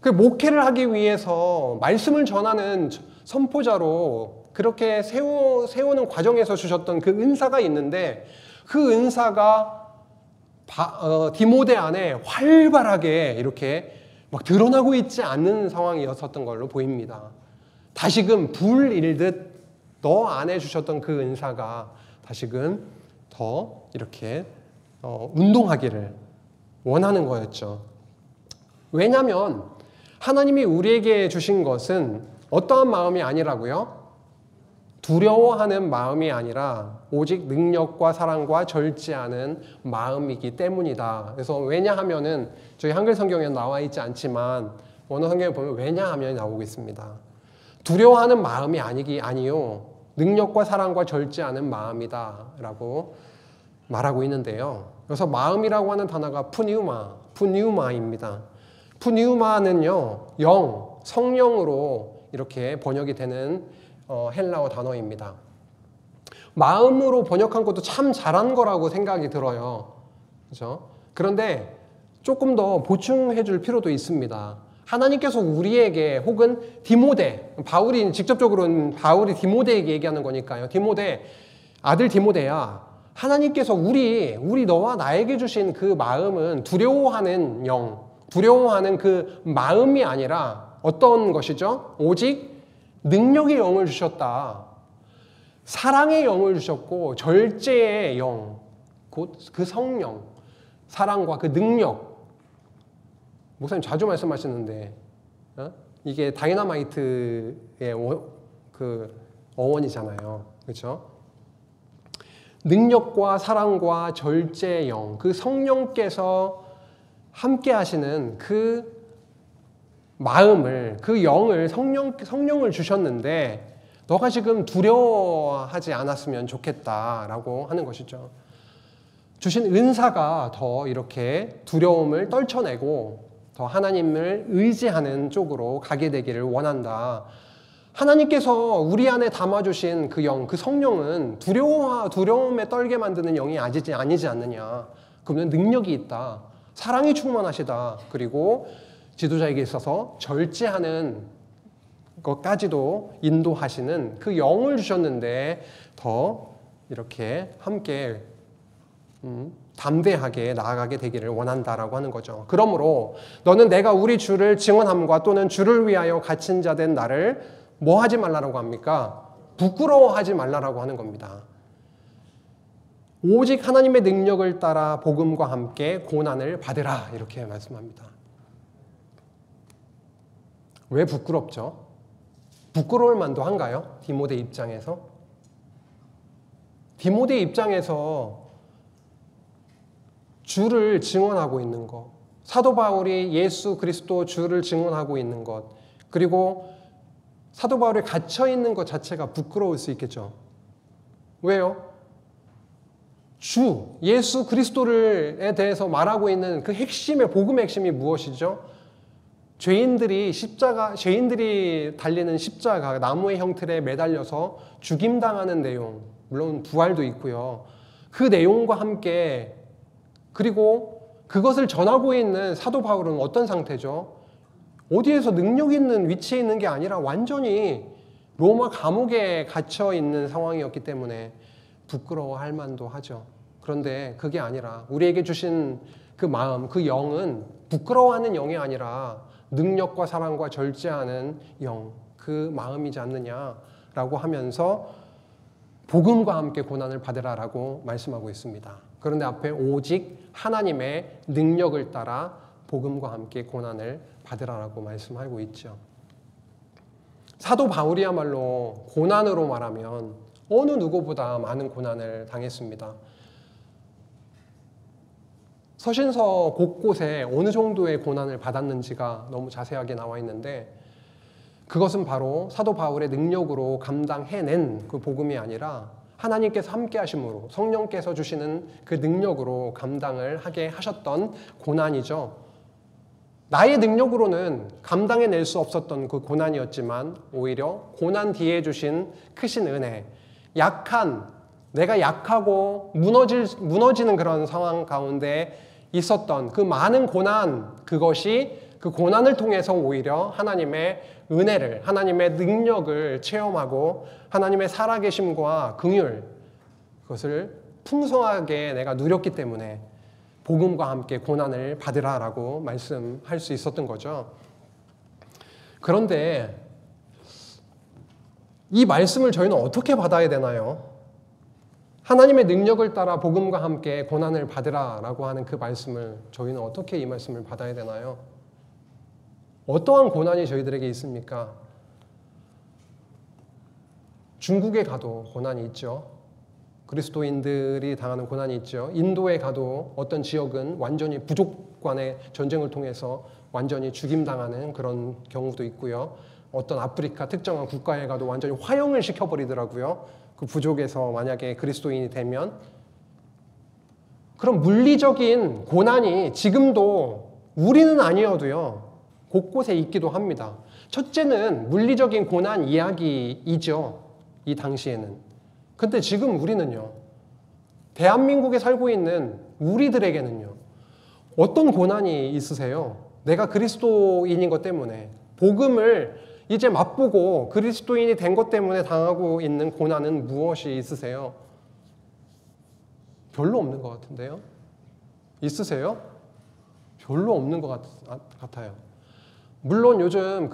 그 목회를 하기 위해서 말씀을 전하는 선포자로 그렇게 세우는 과정에서 주셨던 그 은사가 있는데 그 은사가 디모데 안에 활발하게 이렇게 막 드러나고 있지 않는 상황이었었던 걸로 보입니다. 다시금 불일듯 너 안에 주셨던 그 은사가 다시금 더 이렇게 운동하기를 원하는 거였죠. 왜냐하면 하나님이 우리에게 주신 것은 어떠한 마음이 아니라고요? 두려워하는 마음이 아니라 오직 능력과 사랑과 절제하는 마음이기 때문이다. 그래서 왜냐하면은 저희 한글 성경에 나와 있지 않지만 원어 성경에 보면 왜냐하면 나오고 있습니다. 두려워하는 마음이 아니요. 능력과 사랑과 절제하는 마음이다 라고 말하고 있는데요. 그래서 마음이라고 하는 단어가 푸뉴마입니다. 푸뉴마는요, 성령으로 이렇게 번역이 되는 헬라어 단어입니다. 마음으로 번역한 것도 참 잘한 거라고 생각이 들어요. 그렇죠? 그런데 조금 더 보충해 줄 필요도 있습니다. 하나님께서 우리에게 혹은 디모데, 바울이 직접적으로는 바울이 디모데에게 얘기하는 거니까요. 디모데, 아들 디모데야, 하나님께서 우리 너와 나에게 주신 그 마음은 두려워하는 두려워하는 그 마음이 아니라 어떤 것이죠? 오직 능력의 영을 주셨다. 사랑의 영을 주셨고 절제의 영, 곧 그 성령, 사랑과 그 능력. 목사님 자주 말씀하시는데 이게 다이너마이트의 그 어원이잖아요. 그렇죠? 능력과 사랑과 절제의 영, 그 성령께서 함께 하시는 그 마음을, 그 영을, 성령을 주셨는데 너가 지금 두려워하지 않았으면 좋겠다라고 하는 것이죠. 주신 은사가 더 이렇게 두려움을 떨쳐내고 더 하나님을 의지하는 쪽으로 가게 되기를 원한다. 하나님께서 우리 안에 담아주신 그 영, 그 성령은 두려움에 떨게 만드는 영이 아니지 않느냐. 그분은 능력이 있다. 사랑이 충만하시다. 그리고 지도자에게 있어서 절제하는 것까지도 인도하시는 그 영을 주셨는데 더 이렇게 함께 담대하게 나아가게 되기를 원한다라고 하는 거죠. 그러므로 너는 내가 우리 주를 증언함과 또는 주를 위하여 갇힌 자 된 나를 뭐 하지 말라라고 합니까? 부끄러워하지 말라라고 하는 겁니다. 오직 하나님의 능력을 따라 복음과 함께 고난을 받으라 이렇게 말씀합니다. 왜 부끄럽죠? 부끄러울 만도 한가요? 디모데 입장에서? 디모데 입장에서 주를 증언하고 있는 것, 사도 바울이 예수 그리스도 주를 증언하고 있는 것, 그리고 사도 바울이 갇혀 있는 것 자체가 부끄러울 수 있겠죠. 왜요? 주, 예수 그리스도에 대해서 말하고 있는 그 핵심의 복음의 핵심이 무엇이죠? 죄인들이 달리는 십자가, 나무의 형틀에 매달려서 죽임당하는 내용, 물론 부활도 있고요. 그 내용과 함께, 그리고 그것을 전하고 있는 사도 바울은 어떤 상태죠? 어디에서 능력 있는 위치에 있는 게 아니라 완전히 로마 감옥에 갇혀 있는 상황이었기 때문에 부끄러워할 만도 하죠. 그런데 그게 아니라 우리에게 주신 그 마음, 그 영은 부끄러워하는 영이 아니라 능력과 사랑과 절제하는 영, 그 마음이지 않느냐라고 하면서 복음과 함께 고난을 받으라라고 말씀하고 있습니다. 그런데 앞에 오직 하나님의 능력을 따라 복음과 함께 고난을 받으라라고 말씀하고 있죠. 사도 바울이야말로 고난으로 말하면 어느 누구보다 많은 고난을 당했습니다. 서신서 곳곳에 어느 정도의 고난을 받았는지가 너무 자세하게 나와 있는데, 그것은 바로 사도 바울의 능력으로 감당해낸 그 복음이 아니라 하나님께서 함께 하심으로, 성령께서 주시는 그 능력으로 감당을 하게 하셨던 고난이죠. 나의 능력으로는 감당해낼 수 없었던 그 고난이었지만 오히려 고난 뒤에 주신 크신 은혜, 내가 약하고 무너지는 그런 상황 가운데 있었던 그 많은 고난, 그것이 그 고난을 통해서 오히려 하나님의 은혜를, 하나님의 능력을 체험하고 하나님의 살아계심과 긍휼, 그것을 풍성하게 내가 누렸기 때문에 복음과 함께 고난을 받으라라고 말씀할 수 있었던 거죠. 그런데 이 말씀을 저희는 어떻게 받아야 되나요? 하나님의 능력을 따라 복음과 함께 고난을 받으라라고 하는 그 말씀을 저희는 어떻게 이 말씀을 받아야 되나요? 어떠한 고난이 저희들에게 있습니까? 중국에 가도 고난이 있죠. 그리스도인들이 당하는 고난이 있죠. 인도에 가도 어떤 지역은 완전히 부족 간의 전쟁을 통해서 완전히 죽임당하는 그런 경우도 있고요. 어떤 아프리카 특정한 국가에 가도 완전히 화형을 시켜버리더라고요. 그 부족에서 만약에 그리스도인이 되면. 그런 물리적인 고난이 지금도 우리는 아니어도요, 곳곳에 있기도 합니다. 첫째는 물리적인 고난 이야기이죠. 이 당시에는. 근데 지금 우리는요, 대한민국에 살고 있는 우리들에게는요, 어떤 고난이 있으세요? 내가 그리스도인인 것 때문에, 복음을 이제 맛보고 그리스도인이 된 것 때문에 당하고 있는 고난은 무엇이 있으세요? 별로 없는 것 같은데요? 있으세요? 별로 없는 것 같아요. 물론 요즘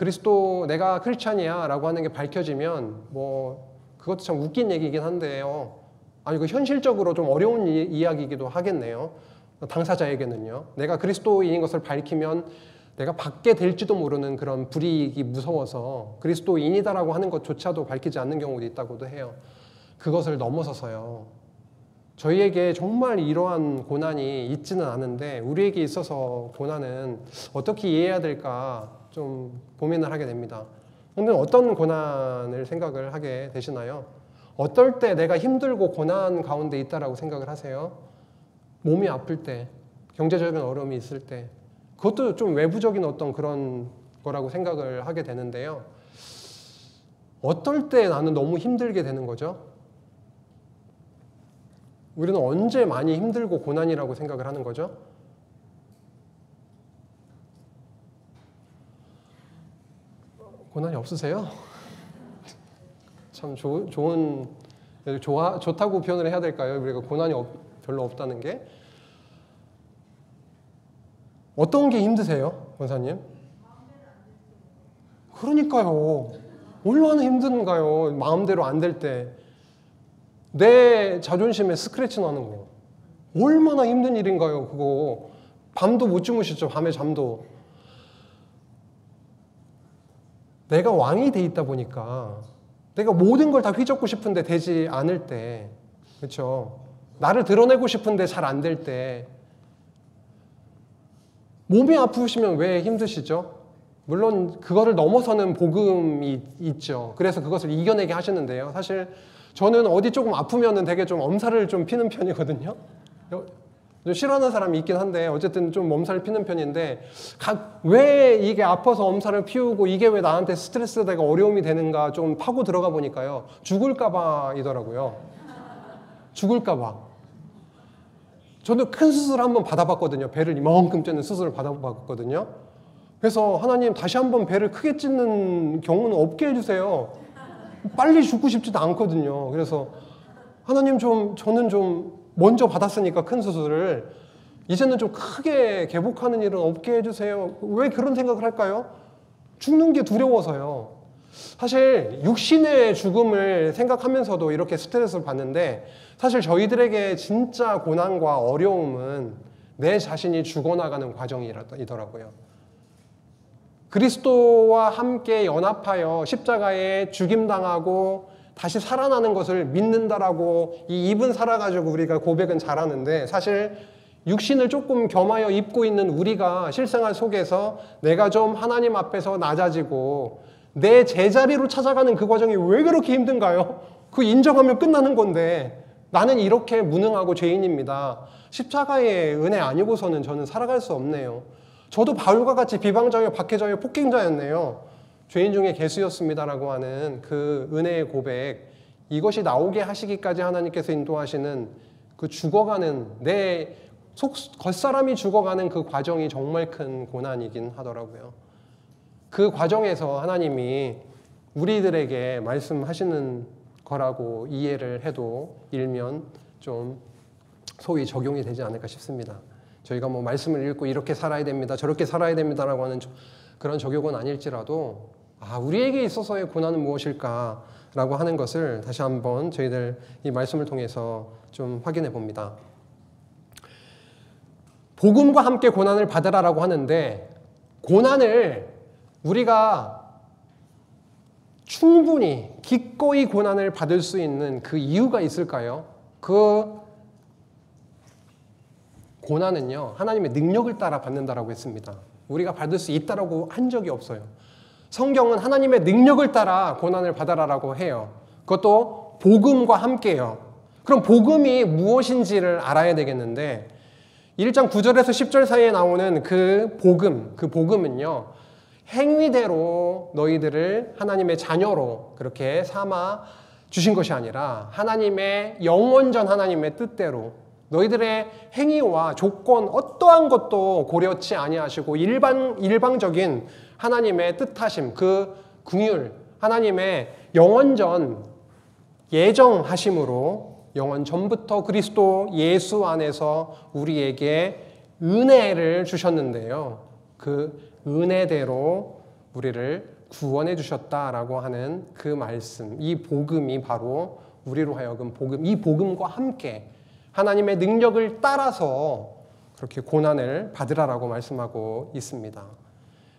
내가 크리스찬이야 라고 하는 게 밝혀지면 그것도 참 웃긴 얘기이긴 한데요. 그 현실적으로 좀 어려운 이야기이기도 하겠네요. 당사자에게는요. 내가 그리스도인인 것을 밝히면 내가 받게 될지도 모르는 그런 불이익이 무서워서 그리스도인이다라고 하는 것조차도 밝히지 않는 경우도 있다고도 해요. 그것을 넘어서서요, 저희에게 정말 이러한 고난이 있지는 않은데 우리에게 있어서 고난은 어떻게 이해해야 될까 좀 고민을 하게 됩니다. 근데 어떤 고난을 생각을 하게 되시나요? 어떨 때 내가 힘들고 고난 가운데 있다라고 생각을 하세요? 몸이 아플 때, 경제적인 어려움이 있을 때, 그것도 좀 외부적인 어떤 그런 거라고 생각을 하게 되는데요. 어떨 때 나는 너무 힘들게 되는 거죠? 우리는 언제 많이 힘들고 고난이라고 생각을 하는 거죠? 고난이 없으세요? 참 좋다고 표현을 해야 될까요? 우리가 고난이 별로 없다는 게. 어떤 게 힘드세요, 권사님? 그러니까요. 얼마나 힘든가요? 마음대로 안 될 때. 내 자존심에 스크래치 나는 거. 얼마나 힘든 일인가요, 그거. 밤도 못 주무시죠, 밤에 잠도. 내가 왕이 돼 있다 보니까 내가 모든 걸 다 휘젓고 싶은데 되지 않을 때, 그렇죠? 나를 드러내고 싶은데 잘 안 될 때, 몸이 아프시면 왜 힘드시죠? 물론 그거를 넘어서는 복음이 있죠. 그래서 그것을 이겨내게 하시는데요. 사실 저는 어디 조금 아프면은 되게 좀 엄살을 좀 피는 편이거든요. 좀 싫어하는 사람이 있긴 한데 어쨌든 좀 엄살을 피는 편인데 왜 이게 아파서 엄살을 피우고 이게 왜 나한테 스트레스가 되고 어려움이 되는가 좀 파고 들어가 보니까요. 죽을까 봐이더라고요. 죽을까 봐. 저도 큰 수술을 한번 받아봤거든요. 배를 이만큼 찌는 수술을 받아봤거든요. 그래서 하나님 다시 한번 배를 크게 찢는 경우는 없게 해주세요. 빨리 죽고 싶지도 않거든요. 그래서 하나님 저는 좀 먼저 받았으니까 큰 수술을 이제는 좀 크게 개복하는 일은 없게 해주세요. 왜 그런 생각을 할까요? 죽는 게 두려워서요. 사실 육신의 죽음을 생각하면서도 이렇게 스트레스를 받는데 사실 저희들에게 진짜 고난과 어려움은 내 자신이 죽어나가는 과정이더라고요. 그리스도와 함께 연합하여 십자가에 죽임당하고 다시 살아나는 것을 믿는다라고 이 입은 살아가지고 우리가 고백은 잘하는데 사실 육신을 조금 겸하여 입고 있는 우리가 실생활 속에서 내가 좀 하나님 앞에서 낮아지고 내 제자리로 찾아가는 그 과정이 왜 그렇게 힘든가요? 그 인정하면 끝나는 건데 나는 이렇게 무능하고 죄인입니다. 십자가의 은혜 아니고서는 저는 살아갈 수 없네요. 저도 바울과 같이 비방자요, 박해자요, 폭행자였네요. 죄인 중에 개수였습니다라고 하는 그 은혜의 고백, 이것이 나오게 하시기까지 하나님께서 인도하시는 그 죽어가는 내 겉사람이 죽어가는 그 과정이 정말 큰 고난이긴 하더라고요. 그 과정에서 하나님이 우리들에게 말씀하시는 거라고 이해를 해도 일면 좀 소위 적용이 되지 않을까 싶습니다. 저희가 뭐 말씀을 읽고 이렇게 살아야 됩니다, 저렇게 살아야 됩니다라고 하는 그런 적용은 아닐지라도 우리에게 있어서의 고난은 무엇일까라고 하는 것을 다시 한번 저희들 이 말씀을 통해서 좀 확인해 봅니다. 복음과 함께 고난을 받으라라고 하는데 고난을 우리가 충분히 기꺼이 고난을 받을 수 있는 그 이유가 있을까요? 그 고난은요, 하나님의 능력을 따라 받는다라고 했습니다. 우리가 받을 수 있다라고 한 적이 없어요. 성경은 하나님의 능력을 따라 고난을 받아라라고 해요. 그것도 복음과 함께요. 그럼 복음이 무엇인지를 알아야 되겠는데 1장 9절에서 10절 사이에 나오는 그 복음은요, 행위대로 너희들을 하나님의 자녀로 그렇게 삼아 주신 것이 아니라 하나님의 영원전 하나님의 뜻대로 너희들의 행위와 조건 어떠한 것도 고려치 아니하시고 일방적인 하나님의 뜻하심, 그 긍휼, 하나님의 영원전 예정하심으로 영원 전부터 그리스도 예수 안에서 우리에게 은혜를 주셨는데요. 그 은혜대로 우리를 구원해 주셨다라고 하는 그 말씀, 이 복음이 바로 우리로 하여금 이 복음과 함께 하나님의 능력을 따라서 그렇게 고난을 받으라라고 말씀하고 있습니다.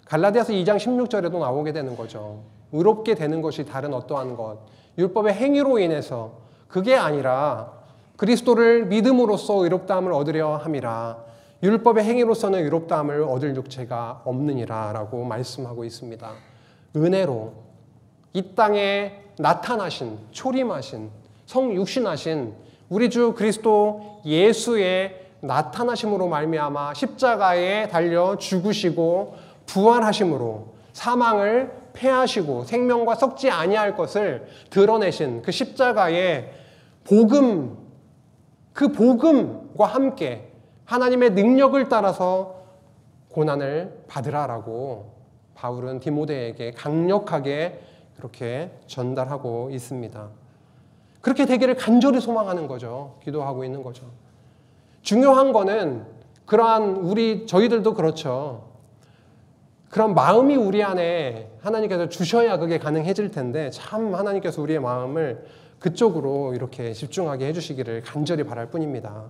갈라디아서 2장 16절에도 나오게 되는 거죠. 의롭게 되는 것이 다른 어떠한 것, 율법의 행위로 인해서 그게 아니라 그리스도를 믿음으로써 의롭다함을 얻으려 함이라. 율법의 행위로서는 의롭다함을 얻을 육체가 없느니라 라고 말씀하고 있습니다. 은혜로 이 땅에 나타나신, 초림하신, 성육신하신 우리 주 그리스도 예수의 나타나심으로 말미암아 십자가에 달려 죽으시고 부활하심으로 사망을 패하시고 생명과 섞지 아니할 것을 드러내신 그 십자가의 복음, 그 복음과 함께 하나님의 능력을 따라서 고난을 받으라라고 바울은 디모데에게 강력하게 그렇게 전달하고 있습니다. 그렇게 되기를 간절히 소망하는 거죠. 기도하고 있는 거죠. 중요한 거는 그러한 저희들도 그렇죠. 그런 마음이 우리 안에 하나님께서 주셔야 그게 가능해질 텐데 참 하나님께서 우리의 마음을 그쪽으로 이렇게 집중하게 해주시기를 간절히 바랄 뿐입니다.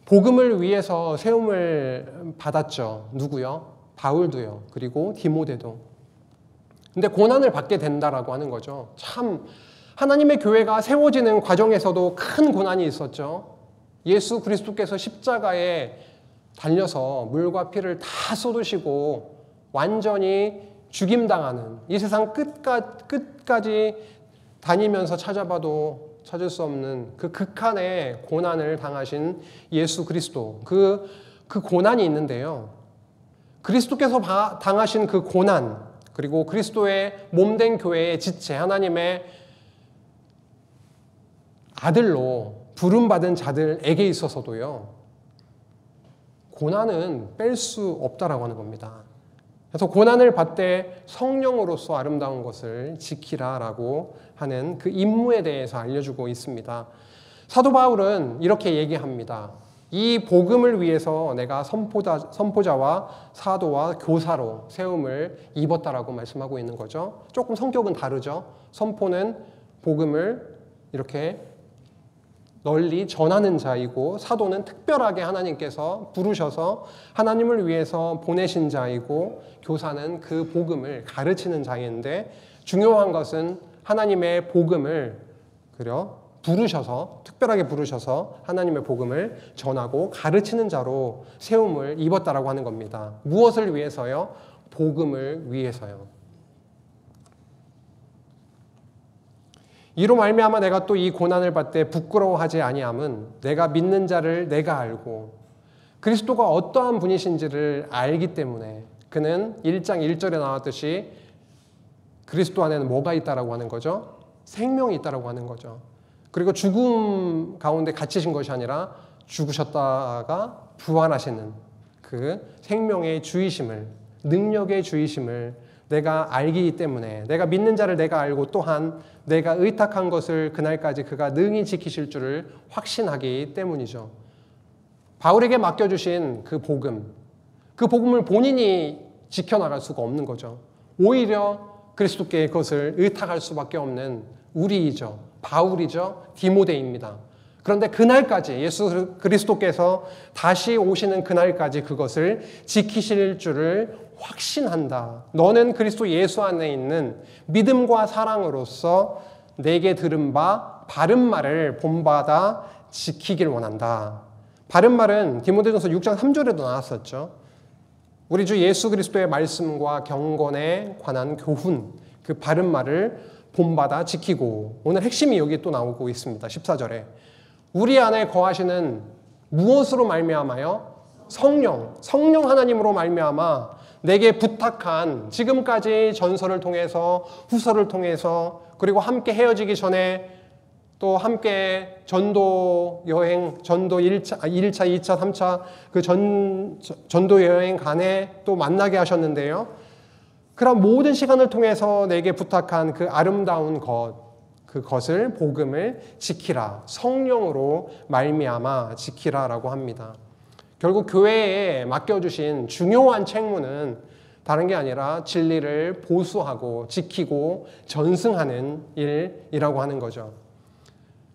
복음을 위해서 세움을 받았죠. 누구요? 바울도요. 그리고 디모데도. 근데 고난을 받게 된다라고 하는 거죠. 참 하나님의 교회가 세워지는 과정에서도 큰 고난이 있었죠. 예수 그리스도께서 십자가에 달려서 물과 피를 다 쏟으시고 완전히 죽임당하는, 이 세상 끝까지 다니면서 찾아봐도 찾을 수 없는 그 극한의 고난을 당하신 예수 그리스도, 그 고난이 있는데요. 그리스도께서 당하신 그 고난, 그리고 그리스도의 몸된 교회의 지체, 하나님의 아들로 부름받은 자들에게 있어서도요, 고난은 뺄 수 없다라고 하는 겁니다. 그래서 고난을 받되 성령으로서 아름다운 것을 지키라라고 하는 그 임무에 대해서 알려주고 있습니다. 사도 바울은 이렇게 얘기합니다. 이 복음을 위해서 내가 선포자와 사도와 교사로 세움을 입었다라고 말씀하고 있는 거죠. 조금 성격은 다르죠. 선포는 복음을 이렇게 널리 전하는 자이고, 사도는 특별하게 하나님께서 부르셔서 하나님을 위해서 보내신 자이고, 교사는 그 복음을 가르치는 자인데, 중요한 것은 하나님의 복음을 부르셔서, 특별하게 부르셔서 하나님의 복음을 전하고 가르치는 자로 세움을 입었다라고 하는 겁니다. 무엇을 위해서요? 복음을 위해서요. 이로 말미암아 내가 또 이 고난을 받되 부끄러워하지 아니함은 내가 믿는 자를 내가 알고 그리스도가 어떠한 분이신지를 알기 때문에, 그는 1장 1절에 나왔듯이 그리스도 안에는 뭐가 있다라고 하는 거죠? 생명이 있다라고 하는 거죠. 그리고 죽음 가운데 갇히신 것이 아니라 죽으셨다가 부활하시는 그 생명의 주이심을, 능력의 주이심을 내가 알기 때문에, 내가 믿는 자를 내가 알고 또한 내가 의탁한 것을 그날까지 그가 능히 지키실 줄을 확신하기 때문이죠. 바울에게 맡겨주신 그 복음을 본인이 지켜나갈 수가 없는 거죠. 오히려 그리스도께 그것을 의탁할 수밖에 없는 우리이죠. 바울이죠. 디모데입니다. 그런데 그날까지, 예수 그리스도께서 다시 오시는 그날까지 그것을 지키실 줄을 확신한다. 너는 그리스도 예수 안에 있는 믿음과 사랑으로서 내게 들은 바 바른 말을 본받아 지키길 원한다. 바른 말은 디모데전서 6장 3절에도 나왔었죠. 우리 주 예수 그리스도의 말씀과 경건에 관한 교훈, 그 바른 말을 본받아 지키고, 오늘 핵심이 여기 또 나오고 있습니다. 14절에 우리 안에 거하시는 무엇으로 말미암아요? 성령 하나님으로 말미암아 내게 부탁한, 지금까지 전서를 통해서, 후서를 통해서, 그리고 함께 헤어지기 전에 또 함께 전도 여행, 전도 1차, 2차, 3차 그 전도 여행 간에 또 만나게 하셨는데요. 그런 모든 시간을 통해서 내게 부탁한 그 아름다운 그것을, 복음을 지키라. 성령으로 말미암아 지키라라고 합니다. 결국 교회에 맡겨주신 중요한 책무는 다른 게 아니라 진리를 보수하고 지키고 전승하는 일이라고 하는 거죠.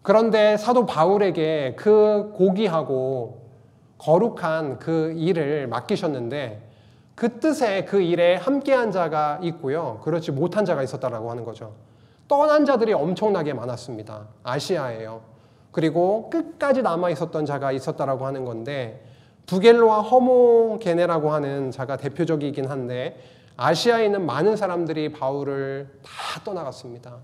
그런데 사도 바울에게 그 고귀하고 거룩한 그 일을 맡기셨는데, 그 뜻에 그 일에 함께한 자가 있고요, 그렇지 못한 자가 있었다라고 하는 거죠. 떠난 자들이 엄청나게 많았습니다. 아시아에요. 그리고 끝까지 남아 있었던 자가 있었다라고 하는 건데, 부겔로와 허모게네라고 하는 자가 대표적이긴 한데, 아시아에 있는 많은 사람들이 바울을 다 떠나갔습니다.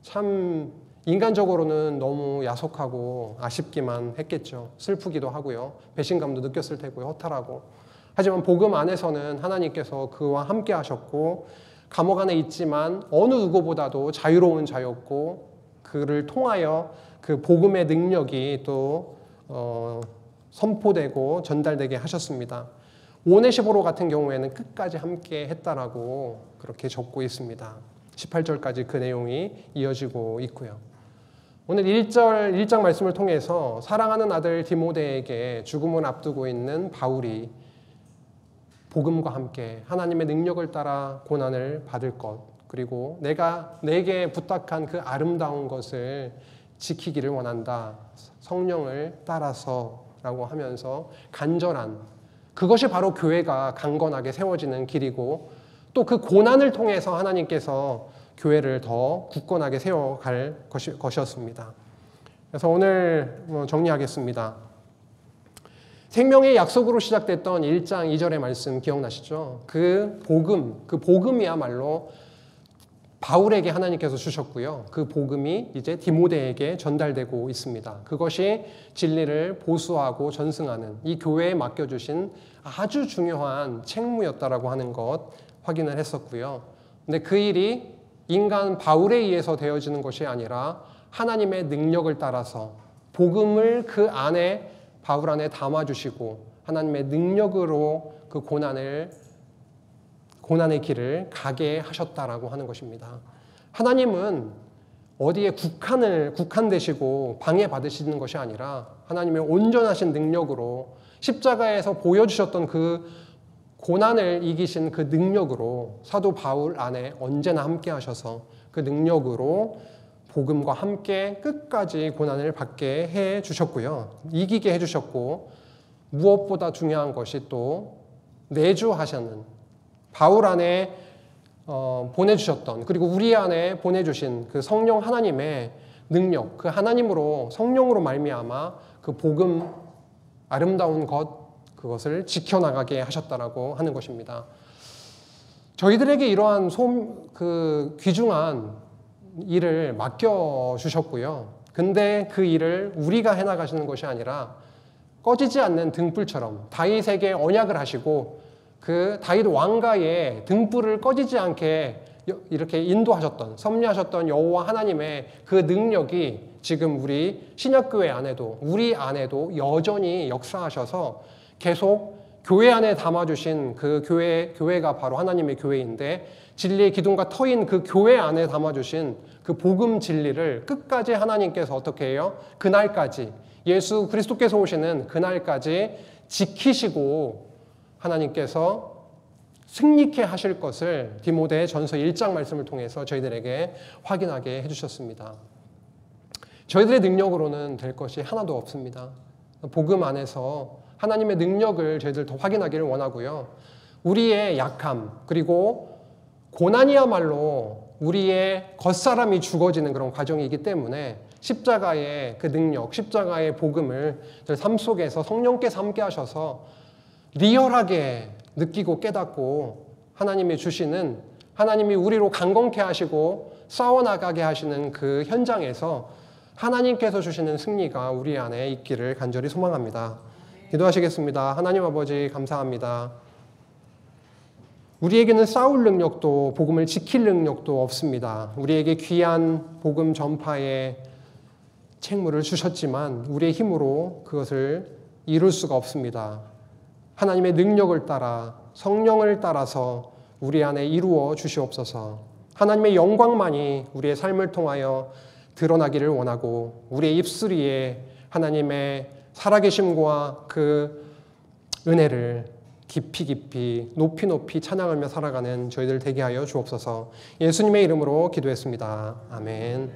참 인간적으로는 너무 야속하고 아쉽기만 했겠죠. 슬프기도 하고요. 배신감도 느꼈을 테고요. 허탈하고. 하지만 복음 안에서는 하나님께서 그와 함께 하셨고, 감옥 안에 있지만 어느 누구보다도 자유로운 자였고, 그를 통하여 그 복음의 능력이 또 선포되고 전달되게 하셨습니다. 오네시보로 같은 경우에는 끝까지 함께 했다라고 그렇게 적고 있습니다. 18절까지 그 내용이 이어지고 있고요. 오늘 1장 말씀을 통해서 사랑하는 아들 디모데에게 죽음을 앞두고 있는 바울이 복음과 함께 하나님의 능력을 따라 고난을 받을 것, 그리고 내게 부탁한 그 아름다운 것을 지키기를 원한다. 성령을 따라서 라고 하면서 간절한, 그것이 바로 교회가 강건하게 세워지는 길이고, 또 그 고난을 통해서 하나님께서 교회를 더 굳건하게 세워갈 것이었습니다. 그래서 오늘 정리하겠습니다. 생명의 약속으로 시작됐던 1장 2절의 말씀 기억나시죠? 그 복음이야말로 바울에게 하나님께서 주셨고요. 그 복음이 이제 디모데에게 전달되고 있습니다. 그것이 진리를 보수하고 전승하는 이 교회에 맡겨주신 아주 중요한 책무였다라고 하는 것 확인을 했었고요. 근데 그 일이 인간 바울에 의해서 되어지는 것이 아니라 하나님의 능력을 따라서 복음을 그 안에 바울 안에 담아주시고 하나님의 능력으로 그 고난의 길을 가게 하셨다라고 하는 것입니다. 하나님은 어디에 국한되시고 방해받으시는 것이 아니라 하나님의 온전하신 능력으로 십자가에서 보여주셨던 그 고난을 이기신 그 능력으로 사도 바울 안에 언제나 함께 하셔서 그 능력으로 복음과 함께 끝까지 고난을 받게 해 주셨고요. 이기게 해 주셨고 무엇보다 중요한 것이 또 내주하시는 바울 안에 보내주셨던 그리고 우리 안에 보내주신 그 성령 하나님의 능력, 그 하나님으로 성령으로 말미암아 그 복음 아름다운 그것을 지켜나가게 하셨다라고 하는 것입니다. 저희들에게 이러한 귀중한 일을 맡겨주셨고요. 근데 그 일을 우리가 해나가시는 것이 아니라 꺼지지 않는 등불처럼 다윗에게 언약을 하시고 그 다윗 왕가의 등불을 꺼지지 않게 이렇게 인도하셨던, 섭리하셨던 여호와 하나님의 그 능력이 지금 우리 신약교회 안에도 우리 안에도 여전히 역사하셔서 계속 교회 안에 담아주신 그 교회가 바로 하나님의 교회인데 진리의 기둥과 터인 그 교회 안에 담아주신 그 복음 진리를 끝까지 하나님께서 어떻게 해요? 그날까지 예수 그리스도께서 오시는 그날까지 지키시고 하나님께서 승리케 하실 것을 디모데 전서 1장 말씀을 통해서 저희들에게 확인하게 해주셨습니다. 저희들의 능력으로는 될 것이 하나도 없습니다. 복음 안에서 하나님의 능력을 저희들 더 확인하기를 원하고요. 우리의 약함 그리고 고난이야말로 우리의 겉사람이 죽어지는 그런 과정이기 때문에 십자가의 그 능력, 십자가의 복음을 저희 삶 속에서 성령께서 함께 하셔서 리얼하게 느끼고 깨닫고 하나님이 주시는 하나님이 우리로 강건케 하시고 싸워나가게 하시는 그 현장에서 하나님께서 주시는 승리가 우리 안에 있기를 간절히 소망합니다. 기도하시겠습니다. 하나님 아버지 감사합니다. 우리에게는 싸울 능력도 복음을 지킬 능력도 없습니다. 우리에게 귀한 복음 전파의 책무를 주셨지만 우리의 힘으로 그것을 이룰 수가 없습니다. 하나님의 능력을 따라 성령을 따라서 우리 안에 이루어 주시옵소서. 하나님의 영광만이 우리의 삶을 통하여 드러나기를 원하고 우리의 입술 위에 하나님의 살아계심과 그 은혜를 깊이 높이 찬양하며 살아가는 저희들 되게 하여 주옵소서. 예수님의 이름으로 기도했습니다. 아멘.